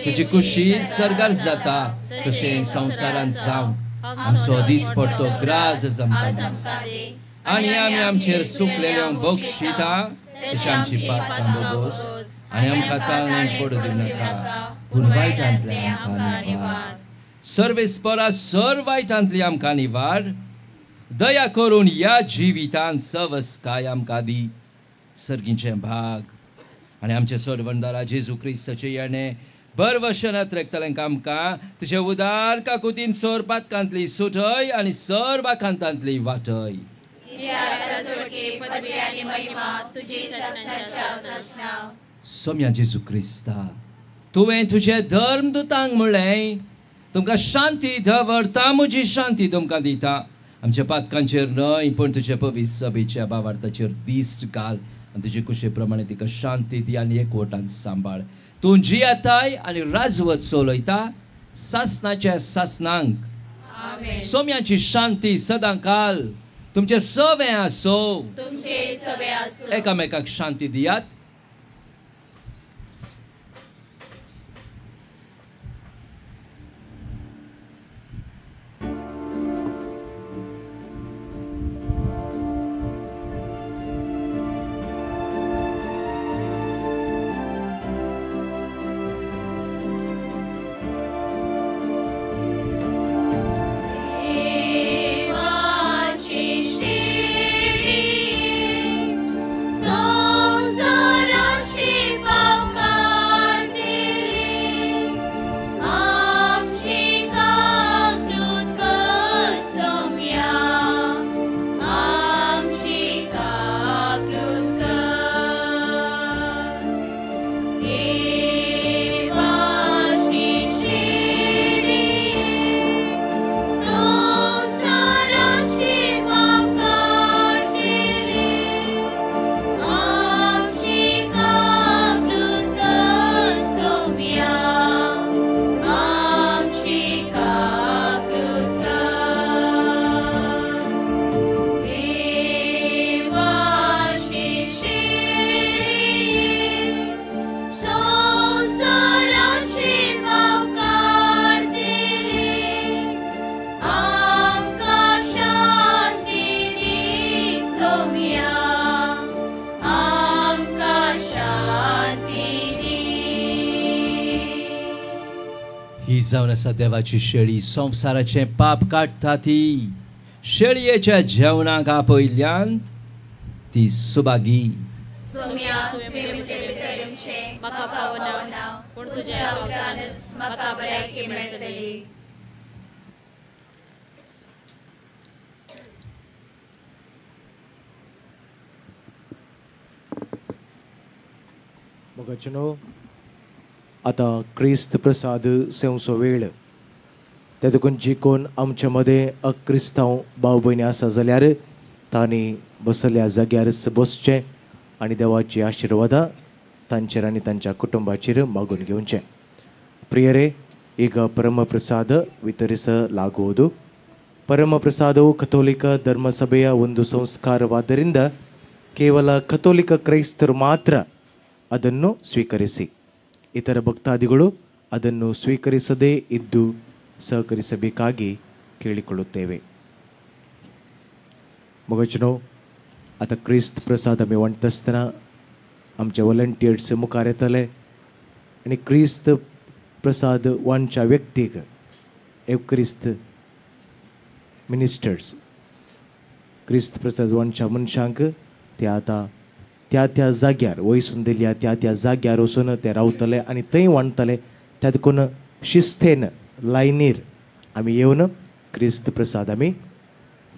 तुजी खुशी सर्गार जाता तशें संवसारांत जावं. आमचो दिसपडटो ग्रास आमकां दे आनी आमी आमचेर चुकलेल्यांक बक्षिता तशें आमची पातकां बोगोस आनी आमकां ताळणेक पडूं दिवं नाका पूण वायटांतल्यान आमकां निवार. सर्वेस्परा सर वायटांतली आमकां निवार. दया करून ह्या जिवितांत सवस्काय आमकां दी. सर्गीचें भाग आनी आमचे सर्वंदारा जेजू क्रिस्ताचे येणें बर वशनात रेखतलेंक आमकां तुजे उदार काकुतीन सर पातकांतली सुटय आनी सर वाखांतांतली वाटय. सोम्या जेजू क्रिस्ता तुवें तुजे धर्मदुतांक म्हणलें, तुमकां शांती दवरता, म्हजी शांती तुमकां दिता. आमच्या पातकांचेर न्हय पूण तुजे पवित्र सभेच्या भावार्थाचेर दिश्ट घाल आनी तुजे कुशे प्रमाणे तिका शांती दी आनी एकवटान सांबाळ. तूं जियेताय आनी राजवत चलयता सासनाच्या सासनांक. सोम्याची शांती सदां काल तुमचे सवे आसो. एकामेकाक शांती दियात. संसार ही जावन आसा देवाची शेळी, संवसाराचें पाप काडटा ती. शेळयेच्या जेवणाक आपयल्यांत ती सुभागी. सोम्या तुवें म्हजेर भितर येवचें म्हाका पावना, पूण तुज्या उतरानच म्हाका बऱ्याकी मेळटली. मोगाचनो आता क्रिस्त प्रसाद सेवचो वेळ. ते देखून जी कोण आमच्या मदें अक्रिस्तांव भाव भयणी आसा जाल्यार तांणी बसल्या जाग्यारच बसचें आनी देवाची आशिर्वादां तांचेर आनी तांच्या कुटुंबाचेर मागून घेवचें. ಪ್ರಿಯರೇ, ಈಗ ಪರಮಪ್ರಸಾದ ವಿತರಿಸಲಾಗುವುದು. ಪರಮಪ್ರಸಾದವು ಕಥೋಲಿಕ ಧರ್ಮಸಭೆಯ ಒಂದು ಸಂಸ್ಕಾರವಾದ್ದರಿಂದ ಕೇವಲ ಕಥೋಲಿಕ ಕ್ರೈಸ್ತರು ಮಾತ್ರ ಅದನ್ನು ಸ್ವೀಕರಿಸಿ. ಇತರ ಭಕ್ತಾದಿಗಳು ಅದನ್ನು ಸ್ವೀಕರಿಸದೇ ಇದ್ದು सहकरिसಬೇಕಾಗಿ ಕೇಳಿಕೊಳ್ಳುತ್ತೇವೆ. मोगाचनो आता क्रिस्त प्रसाद आमी वांटता आसतना आमचे वॉलंटियर्स मुखार येतले आनी क्रिस्त प्रसाद वांटच्या व्यक्तीक एवक्रिस्त मिनिस्टर्स क्रिस्त प्रसाद वांटच्या मनशांक ते आतां त्या जाग्यार वयसून दिल्या त्या जाग्यार वचून ते रावतले आनी थंय वांटतले. त्या देखून शिस्तेन लायनीर आमी येवन क्रिस्त प्रसाद आमी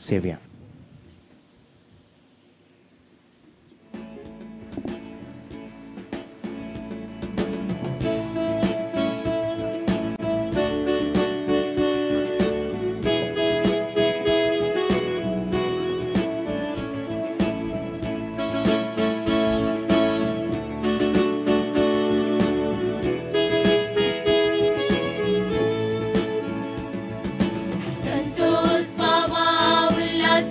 सेवया. संतोष पावा उल्हास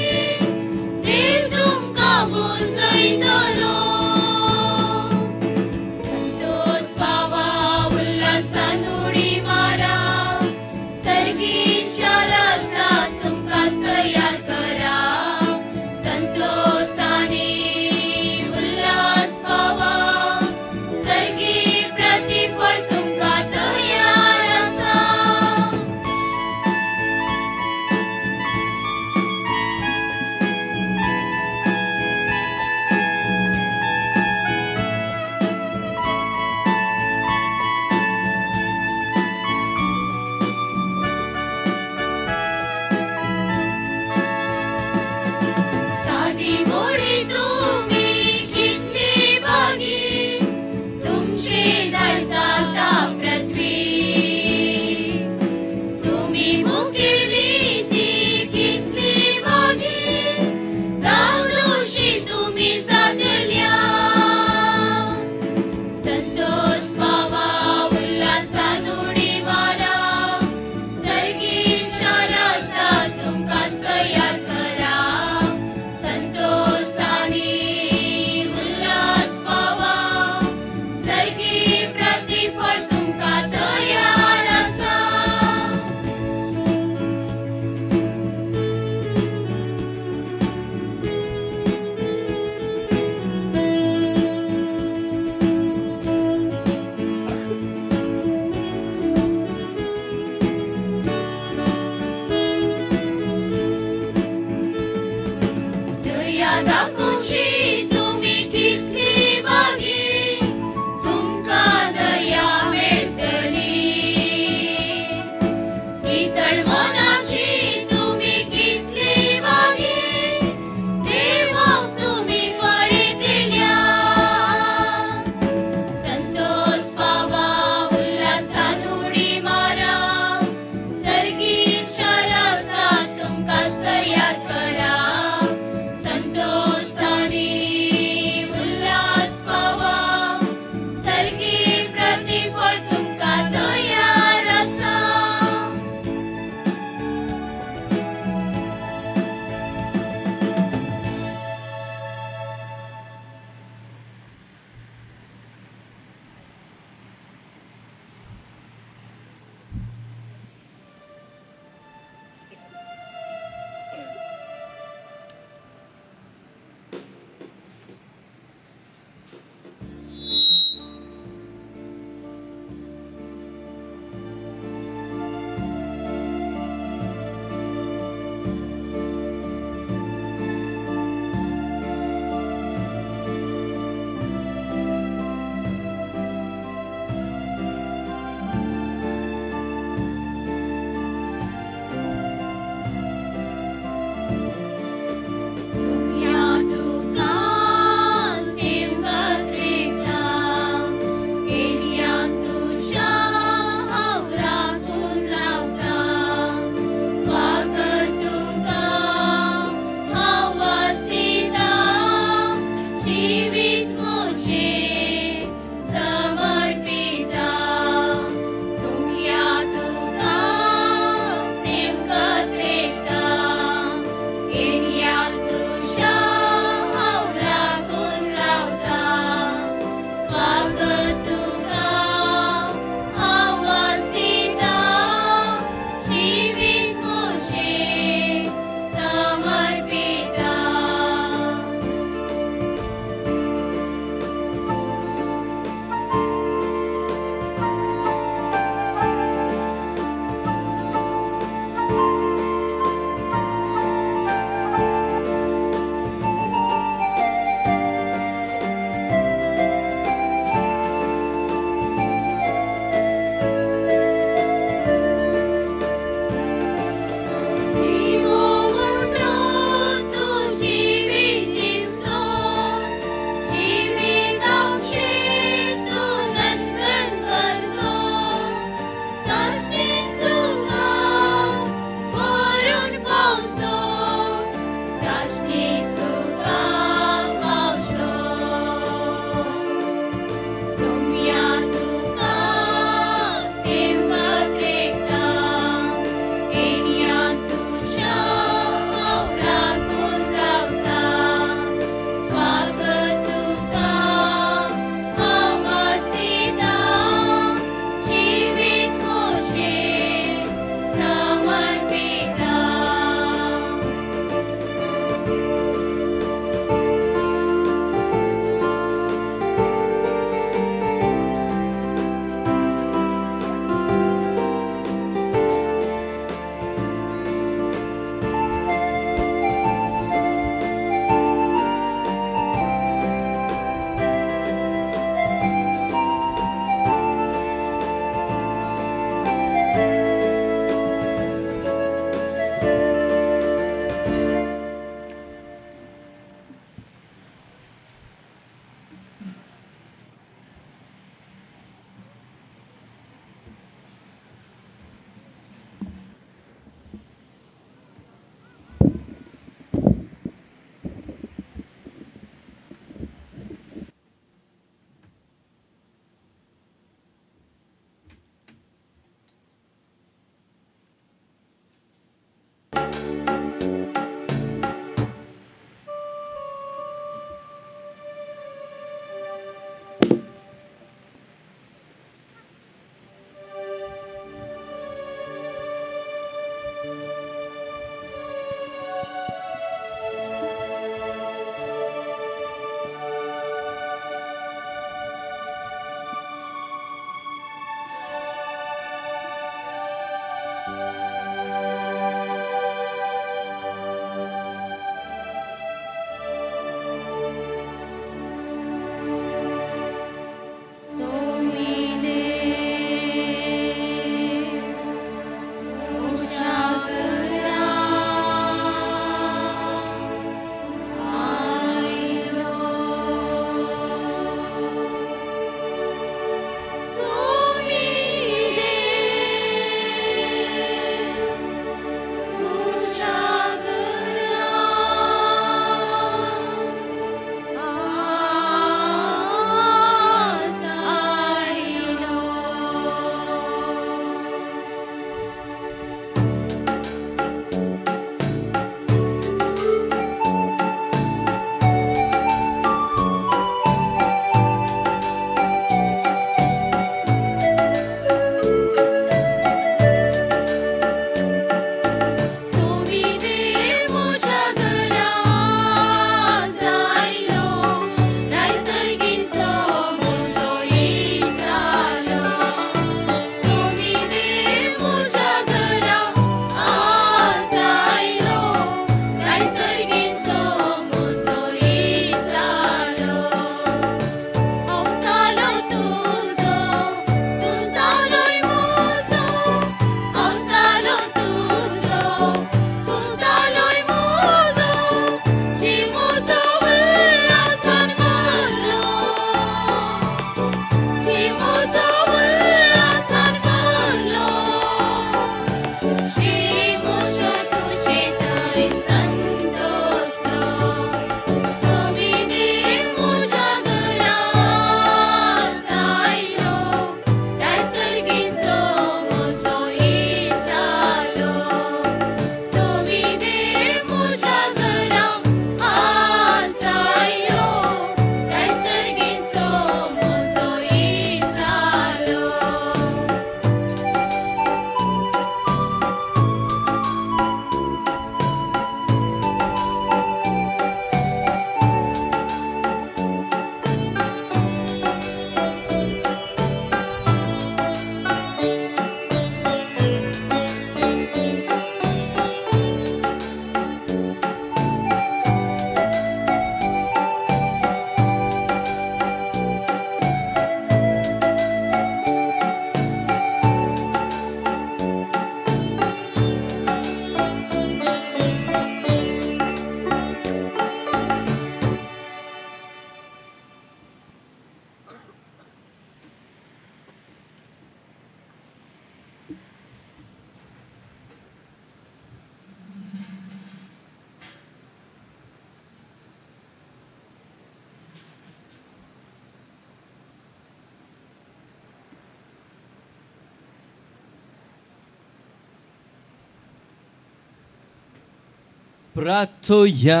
प्रार्थुया.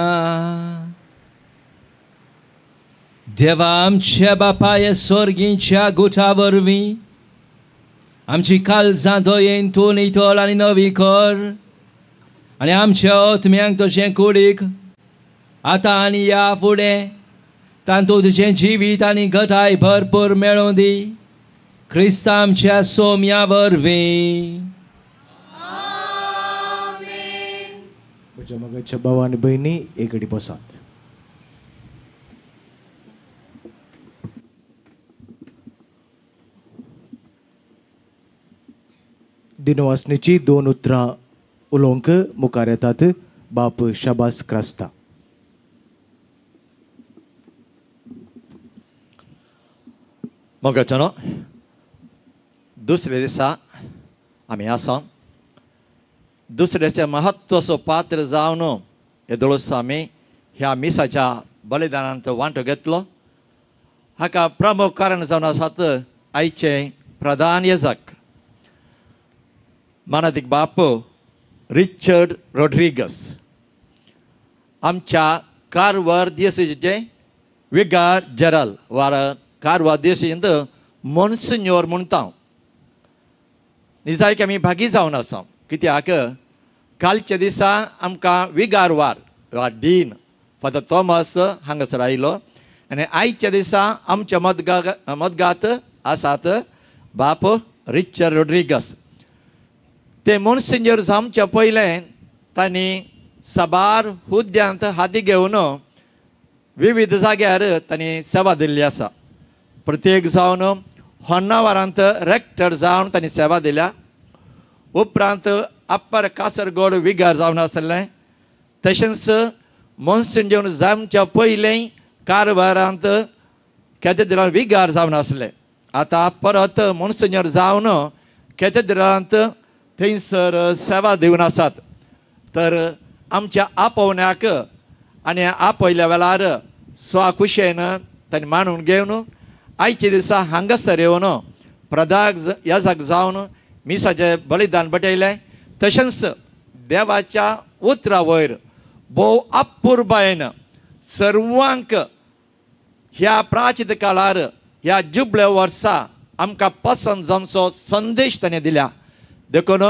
देवा आमच्या बापाय स्वर्गीच्या गुठा वरवीं आमची काळजां दोयेन तूं नितळ आनी नवी कर आनी आमच्या आत्म्यांक तुजें कुडीक आतां आनी ह्या फुडें तांतूं तुजें जिवीत आनी घटाय भरपूर मेळूं दी. क्रिस्ता आमच्या सोम्या वरवीं. म्हज्या मगाच्या भावा आनी भयणी एक घडी बसात. दिनवासनेची 2 उतरां उलोवंक मुखार येतात. बाप शाबास क्रास्ता. मोगाचनो दुसऱ्या दिसा आमी आसा दुसऱ्याचे महत्वाचो पात्र जावन येदोळसो आमी ह्या मिसाच्या बलिदानांत वांटो घेतलो. हाका प्रमुख कारण जावन आसात आयचे प्रधान याजक मानादीक बाप रिचर्ड रॉड्रिगस. आमच्या कारवार दिवसाचे विगार जनरल वा कारवार दिवसांत मोन्सिन्योर म्हणटा निजायक आमी भागी जावन आसा. कित्याक कालच्या दिसा आमकां विगारवार वा डीन फादर थॉमस हांगासर आयलो आनी आयच्या दिसा आमच्या मदगांत आसात बाप रिचर्ड रॉड्रिगस. ते मोन्सिन्योर जावच्या पयलें तांणी साबार हुद्यांत हाती घेवन विविध जाग्यार तांणी सेवा दिल्ली आसा. प्रत्येक जावन होन्नावरांत रेक्टर जावन तांणी सेवा दिल्या. उपरांत अप्पर कासरगोड विगार जावन आसलें. तशेंच मोन्सिन्योर जावच्या पयलीं कारवारांत कॅथेड्रल विगार जावन आसलें. आतां परत मोन्सिन्योर जावन कॅथेड्रलांत थंयसर सेवा दिवन आसात. तर आमच्या आपोवण्याक आनी आपयल्या वेळार स्वाखुशेन तांणी मानून घेवन आयचे दिसा हांगासर येवन प्रधान याजक जावन मिसाचें बलिदान बटयलें. तशेंच देवाच्या उतरा वयर भोव अपुर्बायेन सर्वांक ह्या प्राचीन काळार ह्या जुबले वर्सा आमकां पसंत जावचो संदेश ताणें दिल्या. देखून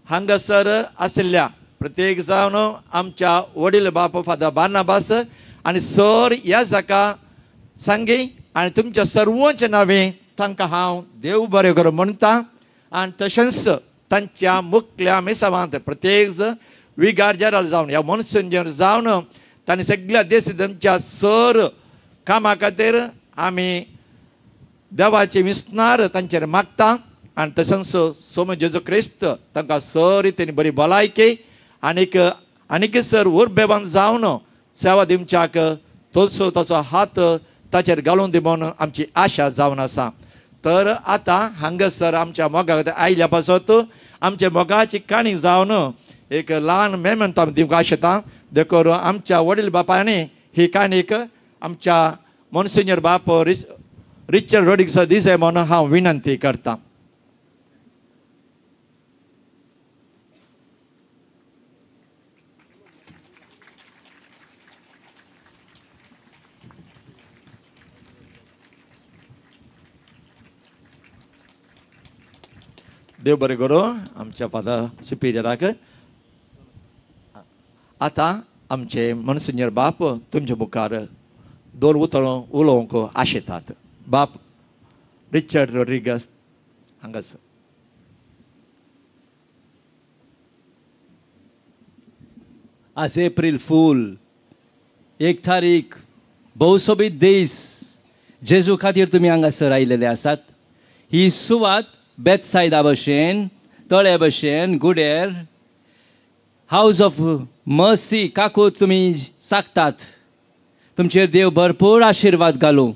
हांगासर आशिल्ल्या प्रत्येक जावन आमच्या वडील बाप फादर बार्नाबास आनी सर ह्या जाका सांगी आनी तुमच्या सर्वांच्या नांवे तांकां हांव देव बरें करूं म्हणटा. आनी तशेंच तांच्या मुखल्या मेसावांत प्रत्येक विगार जनरल जावन ह्या मोन्सिन्योर जावन तांणी सगळ्या देशांच्या सर कामा खातीर आमी देवाचे विस्तार तांचेर मागता. आनी तशेंच सोम जेजू क्रिस्त तांकां सर रितीन बरी भलायकी आनीक सर उर्बेवान जावन सेवा दिवच्याक तसो हात ताचेर घालून दी म्हणून आमची आशा जावन आसा. तर आतां हांगासर आमच्या मोगाक आयल्या पासत आमच्या मोगाची काणी जावन एक ल्हान मेमेंट आमी दिवंक आशेता. देखून आमच्या वडील बापायनी ही काणीक आमच्या मोन्सिन्योर बाप रिचर्ड रॉड्रिगस दिसे म्हणून हांव विनंती करतां. देव बरें करूं आमच्या फादर सुपिरियराक. आतां आमचे मोन्सिन्योर बाप तुमच्या मुखार 2 उतरां उलोवंक आशेतात. बाप रिचर्ड रॉड्रिगस हांगासर. आज एप्रील फूल 1 तारीख भौसोबीत दीस जेजू खातीर तुमी हांगासर आयिल्ले आसात. ही सुवात बेथसायदा भशेन तळे भशेन गुडेर हाऊस ऑफ मर्सी काकूत तुमी सांगतात. तुमचेर देव भरपूर आशिर्वाद घालूं.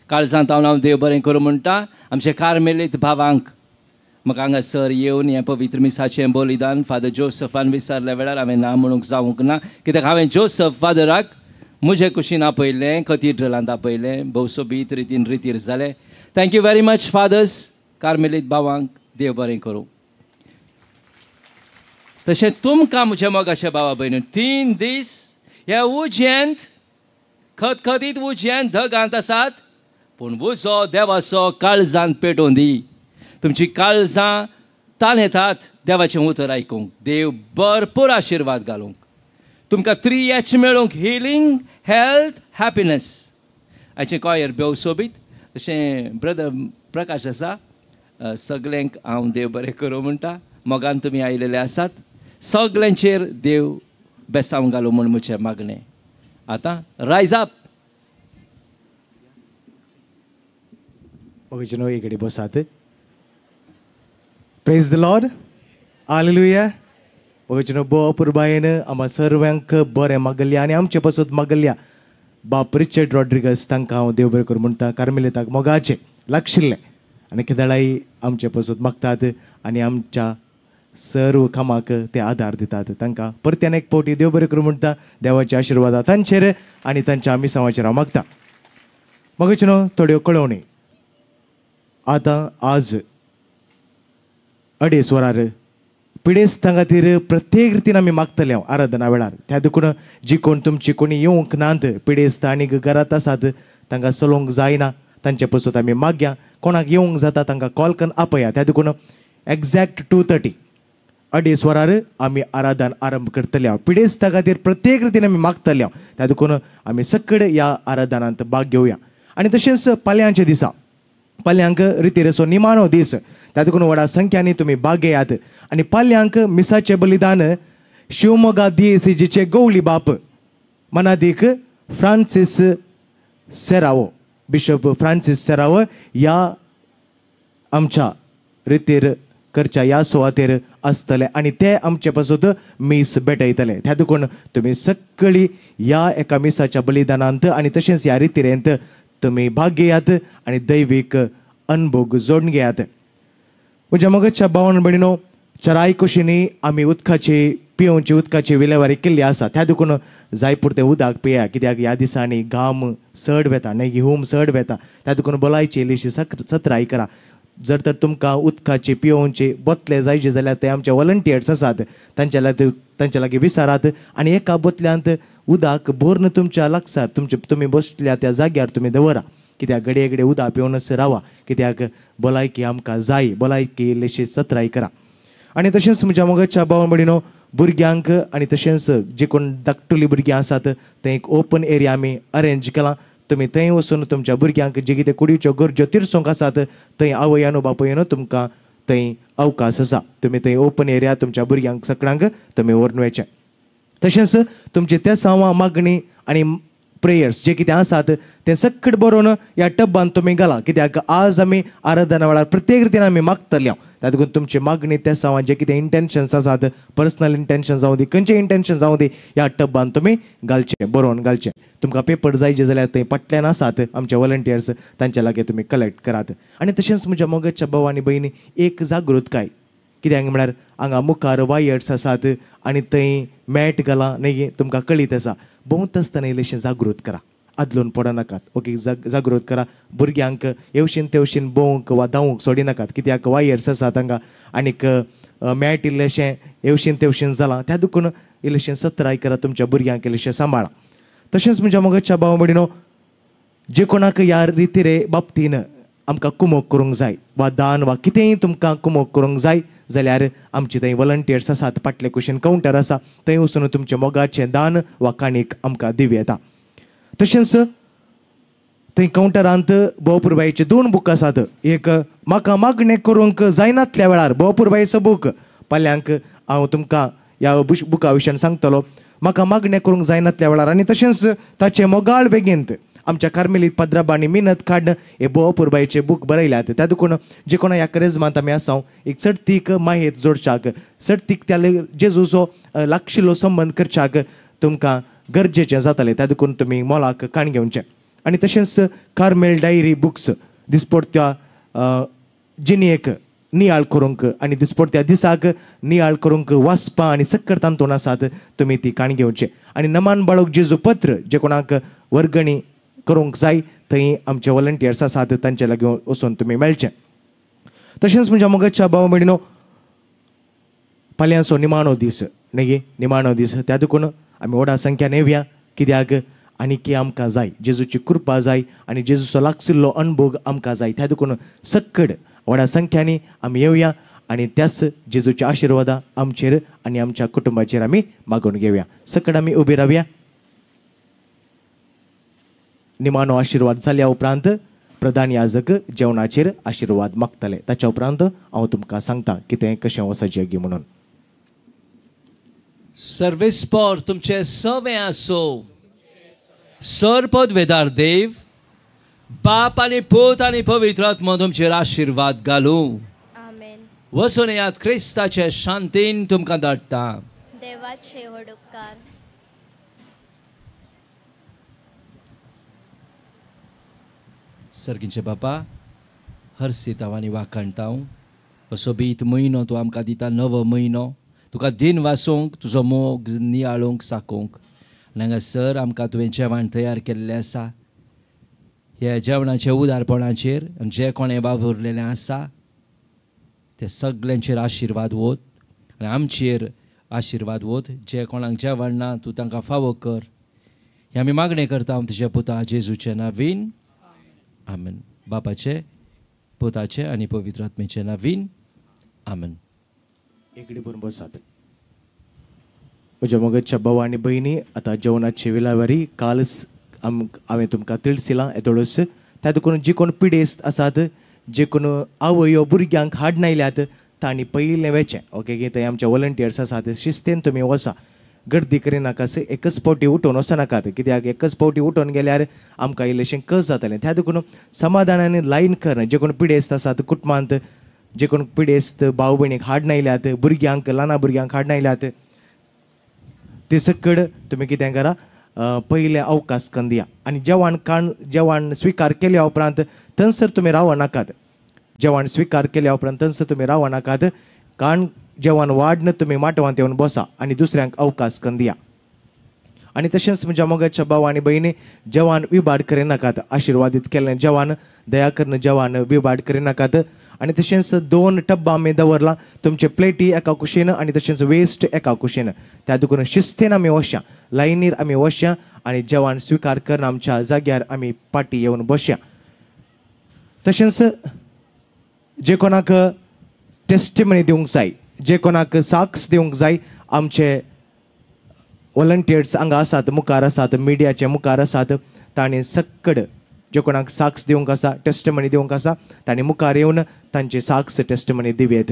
काळजांत हांव देव बरें करूं म्हणटा. आमचे कार्मेलीत भावांक म्हाका हांगासर येवन हें पवित्र मिसाचें बलिदान फादर जोसफान विचारल्या वेळार हांवें ना म्हणूंक जावंक ना. कित्याक हांवें जोसफ फादराक म्हजे कुशीन आपयलें कथिड्रलांत आपयलें भौसोबीत रितीन रितीर जालें. Thank you very much fathers. Carmelite भावांक देव बरें करूं. तशें तुमकां म्हजे मोगाचे भावा भयणी 3 दीस ह्या उज्यांत खतखतीत उज्यांत ढगांत आसात पूण उजो देवाचो काळजांत पेटोवन दी. तुमची काळजां ताण येतात देवाचें उतर आयकूंक. देव भरपूर आशिर्वाद घालूंक तुमकां 3H मेळूंक हिलींग हेल्थ हॅपिनस. हाचें कॉयर बेव सोबीत तशें ब्रदर प्रकाश आसा सगल्यांक हांव देव बरें करूं म्हणटा. मोगान तुमी आयिल्ले आसात सगल्यांचेर देव बेसांव घालूं म्हूण म्हजें मागणें. आतां रायज अप. मोगाचेनो एक कडेन बसात. Praise the Lord. हालेलुया. मोगाचेनो बो पुरबायेन आम्हा सर्वांक बरें मागल्या आनी आमचे पासून मागल्या बाप रिचर्ड रॉड्रिगस तांकां हांव देव बरें करूं म्हणटा. कार्मेलिताक मोगाचें लागशिल्लें आनी केदळाई आमचे पासून मागतात आनी आमच्या सर्व कामाक ते आदार दितात. तांकां परत्यान एक फावटी देव बरें करूं म्हणटा. देवाचे आशिर्वाद तांचेर आनी तांच्या मिसांवाचेर हांव मागता. मोगाचेनो थोड्यो कळोवणी. आतां आज 2:30 वरार पिडेस्तां खातीर प्रत्येक रितीन आमी मागतले हांव आराधना वेळार. त्या देखून जी कोण तुमची कोणी येवंक नात पिडेस्त आनीक घरांत आसात तांकां चलोवंक जायना तांचे पासून आमी मागया. कोणाक येवंक जाता तांकां कॉल करून आपया. त्या देखून एक्झॅक्ट 2:30 2:30 वरार आमी आराधन आरंभ करतले हांव. पिडेस्तां खातीर प्रत्येक रितीन आमी मागतले हांव. त्या देखून आमी सकड ह्या आराधनांत भाग घेवया. आनी तशेंच फाल्यांच्या दिसा फाल्यांक रितीरेचो निमाणो दीस. त्या देखून व्हडा संख्यानी तुमी भाग घेयात. आनी फाल्यांक मिसाचें बलिदान शिवमोगा DACGचे गवळी बाप मनादीक Francis Serrao bishop Francis Serrao ह्या आमच्या रितीर करच्या ह्या सुवातेर आसतले आनी ते आमचे पासून मीस भेटयतले. त्या देखून तुमी सगळीं ह्या एका मिसाच्या बलिदानांत आनी तशेंच ह्या रितीरेंत तुमी भाग घेयात आनी दैवीक अनुभव जोडून घेयात. म्हज्या मोगाच्या भावन भयणीनो चराई कुशींनी आमी पिवोवची उदकाची विलेवारी केल्ली आसा. त्या देखून जाय पुरतें उदक पिया. कित्याक ह्या दिसांनी घाम चड वेता न्हय हुम चड वेता. त्या देखून भलायकी इल्लीशी सत्राय करा. जर तर तुमकां उदकाची पिवोवची बोतले जायचे जाल्यार ते आमचे वॉलंटियर्स आसात तांचे लागीं विचारात आनी एका बोतल्यांत उदक भरून तुमच्या लागसार तुमी बसल्या त्या जाग्यार तुमी दवरा. कित्याक घडये घडये उदक पिवनच रावा. कित्याक भलायकी आमकां जाय. भलायकी इल्लीशी सत्राय करा. आनी तशेंच म्हज्या मोगाच्या भावन भयणीनो भुरग्यांक आनी तशेंच जे कोण धाकटुली भुरगीं आसात थंय एक ओपन एरिया आमी अरेंज केला. तुमी थंय वचून तुमच्या भुरग्यांक जे कितें कुडीच्यो गरज्यो तिरसोंक आसात थंय आवयानो बापयानो तुमकां थंय अवकाश आसा. तुमी थंय ओपन एरिया तुमच्या भुरग्यांक सगळ्यांक तुमी व्हरून वयचें. तशेंच तुमचे त्या सावा मागणी आनी प्रेयर्स जे कितें आसात ते सकट बरोवन ह्या टब्बान तुमी घाला. कित्याक आज आमी आराधना वेळार प्रत्येक रितीन आमी मागतले हांव. त्या देखून तुमची मागणी त्या सावन जे कितें इंटेन्शन्स आसात पर्सनल इंटेन्शन जावं दी खंयचे इंटेन्शन जावं दी ह्या टब्बान तुमी घालचें बरोवन घालचें. तुमकां पेपर जायचे जाल्यार थंय पटल्यान आसात आमचे वॉलंटियर्स तांचे लागीं तुमी कलेक्ट करात. आनी तशेंच म्हज्या मोगाच्या भाव आनी भयणी एक जागृतकाय. कित्याक म्हळ्यार हांगा मुखार वायर्स आसात आनी थंय मॅट घाला न्हय तुमकां कळीत आसा. भोंवत आसतना इल्लेशें जागृत करा. आदलून पडनाकात. ओके जागृत करा. भुरग्यांक येवशीन तेवशीन भोंवंक वा धांवूंक सोडिनाकात. कित्याक वायर्स आसात हांगा आनीक मॅट इल्लेशें येवशीन तेवशीन जालां. त्या देखून इल्लेशें सत्राय करा. तुमच्या भुरग्यांक इल्लेशें सांबाळा. तशेंच म्हज्या मोगाच्या भाव भयणीनो जे कोणाक ह्या रितीरे बाबतीन आमकां कुमोग करूंक जाय वा दान वा कितेंय तुमकां कुमोग करूंक जाय जाल्यार आमचे थंय वॉलंटियर्स आसात. फाटले कुशीन कावंटर आसा थंय वचून तुमचें मोगाचें दान वा काणीक आमकां दिवं येता. तशेंच थंय कावंटरांत भोवपुरबायेचे 2 बूक आसात. एक म्हाका मागणें करूंक जायनातल्या वेळार भोवपुरबायेचो बूक. फाल्यांक हांव तुमकां ह्या बुका विशयान सांगतलो. म्हाका मागणें करूंक जायनातल्या वेळार आनी तशेंच ताचे मोगाळ बेगीनत आमच्या कार्मेलीत पाद्राबांनी मिनत काडन हे भोवपुरबायेचे बूक बरयल्यात. त्या देखून जे कोणा ह्या करेजमांत आमी आसा एक सर्तीक मायेत जोडच्याक सर्तीक त्या जेजूचो लागशिल्लो संबंद करच्याक तुमकां गरजेचें जातालें. त्या देखून तुमी मोलाक काण घेवचें. आनी तशेंच कार्मेल डायरी बुक्स दिसपट्ट्या जिणेक नियाळ करूंक आनी दिसपट्ट्या दिसाक नियाळ करूंक वाचपां आनी सक्कर तांतून आसात तुमी ती काण घेवचें. आनी नमान बाळोक जेजू पत्र जे कोणाक वर्गणी करूंक जाय थंय आमचे वॉलंटियर्स आसात तांचे लागीं वचून तुमी मेळचें. तशेंच म्हज्या मोगाच्या भाव भयणीनो फाल्यांचो निमाणो दीस न्ही गे निमाणो दीस त्या देखून आमी व्हडा संख्यान येवया कित्याक आनी आमकां जाय जेजूची कृपा जाय आनी जेजूचो लागशिल्लो अणभव आमकां जाय त्या देखून सक्कड व्हडा संख्यांनी आमी येवया आनी त्याच जेजूच्या आशिर्वादा आमचेर आनी आमच्या कुटुंबाचेर आमी मागून घेवया सकड आमी उबे रावया निमाणो आशिर्वाद जाल्या उपरांत प्रधान याजक जेवणाचेर आशिर्वाद मागतले ताच्या उपरांत हांव तुमकां सांगता कितें कशें वचचें गी म्हणून सर्वेस्पर तुमचे सवे आसो सरपद वेदार देव बाप आनी पूत आनी पवित्र आत्मा तुमचेर आशिर्वाद घालूं आमेन. वचून येयात क्रिस्ताचे शांतीन तुमकां धाडटा देवाचे व्हड उपकार. सर्गींचे बापा हरसीत आनी वाखाणटाव असो बीत म्हयनो तूं आमकां दिता नवो म्हयनो तुका दिन वाचूंक तुजो मोग नियाळूंक साकूंक हांगासर आमकां तुवें जेवण तयार केल्लें आसा ह्या जेवणाच्या उदारपणाचेर जे कोणें वावुरलेलें आसा ते सगल्यांचेर आशिर्वाद वत आनी आमचेर आशिर्वाद वत जे कोणाक जेवण ना तूं तांकां फावो कर हें आमी मागणें करता हांव तुज्या पुता जेजूचे नांवीन आमेन. बापाचे पुताचे आनी पवित्र आत्मेचे नांवीन आमेन. एकडे बरोवन बसात म्हज्या मोगाच्या भाव आनी भयणी आतां जेवणाची वेळावरी काल हांवें तुमकां तिळसिलां येतोळस त्या देखून जी कोण पिडेस्त आसात जे कोण आवयो भुरग्यांक हाड नायल्यात तांणी पयलें वेचें ओके गे थंय आमचे वॉलंटियर्स आसात शिस्तेन तुमी वसा गर्दी करिनाकात एकच पावटी उठोवन वचनाकात कित्याक एकच पावटी उठोवन गेल्यार आमकां इल्लेशें कस जातलें त्या देखून समाधानान लायन कर जे कोण पिडेस्त आसात कुटुंबांत जे कोण पिडेस्त भाव भयणीक हाड नायल्यात भुरग्यांक ल्हान भुरग्यांक हाड नायल्यात ते सकड तुमी कितें करा पयलें अवकाश करून दिया आनी जेवण स्विकार केल्या उपरांत थंयसर तुमी रावनाकात जेवण स्विकार केल्या उपरांत थंयसर तुमी रावनाकात कारण जेवण वाडन तुमी माटवांत येवन बसा आनी दुसऱ्यांक अवकाश करून दिया आनी तशेंच म्हज्या मोगाच्या भाव आनी भयणी जेवण विभाड करिनाकात आशिर्वादीत केल्लें जेवण दया करून जेवण विभाड करिनाकात आनी तशेंच 2 टब्बां आमी दवरलां तुमचे प्लेटी एका कुशीन आनी तशेंच वेस्ट एका कुशीन त्या देखून शिस्तेन आमी वसया लायनीर आमी वसया आनी जेवण स्विकार करून आमच्या जाग्यार आमी पाटी येवन बसया तशेंच जे कोणाक टेस्टिमनी दिवंक जाय जे कोणाक साक्स दिवंक जाय आमचे वॉलंटियर्स हांगा आसात मुखार आसात मिडियाचे मुखार आसात तांणी सक्कड जे कोणाक साक्स दिवंक आसा टेस्टिमनी दिवंक आसा तांणी मुखार येवन तांचे साक्स टेस्टिमनी दिवेत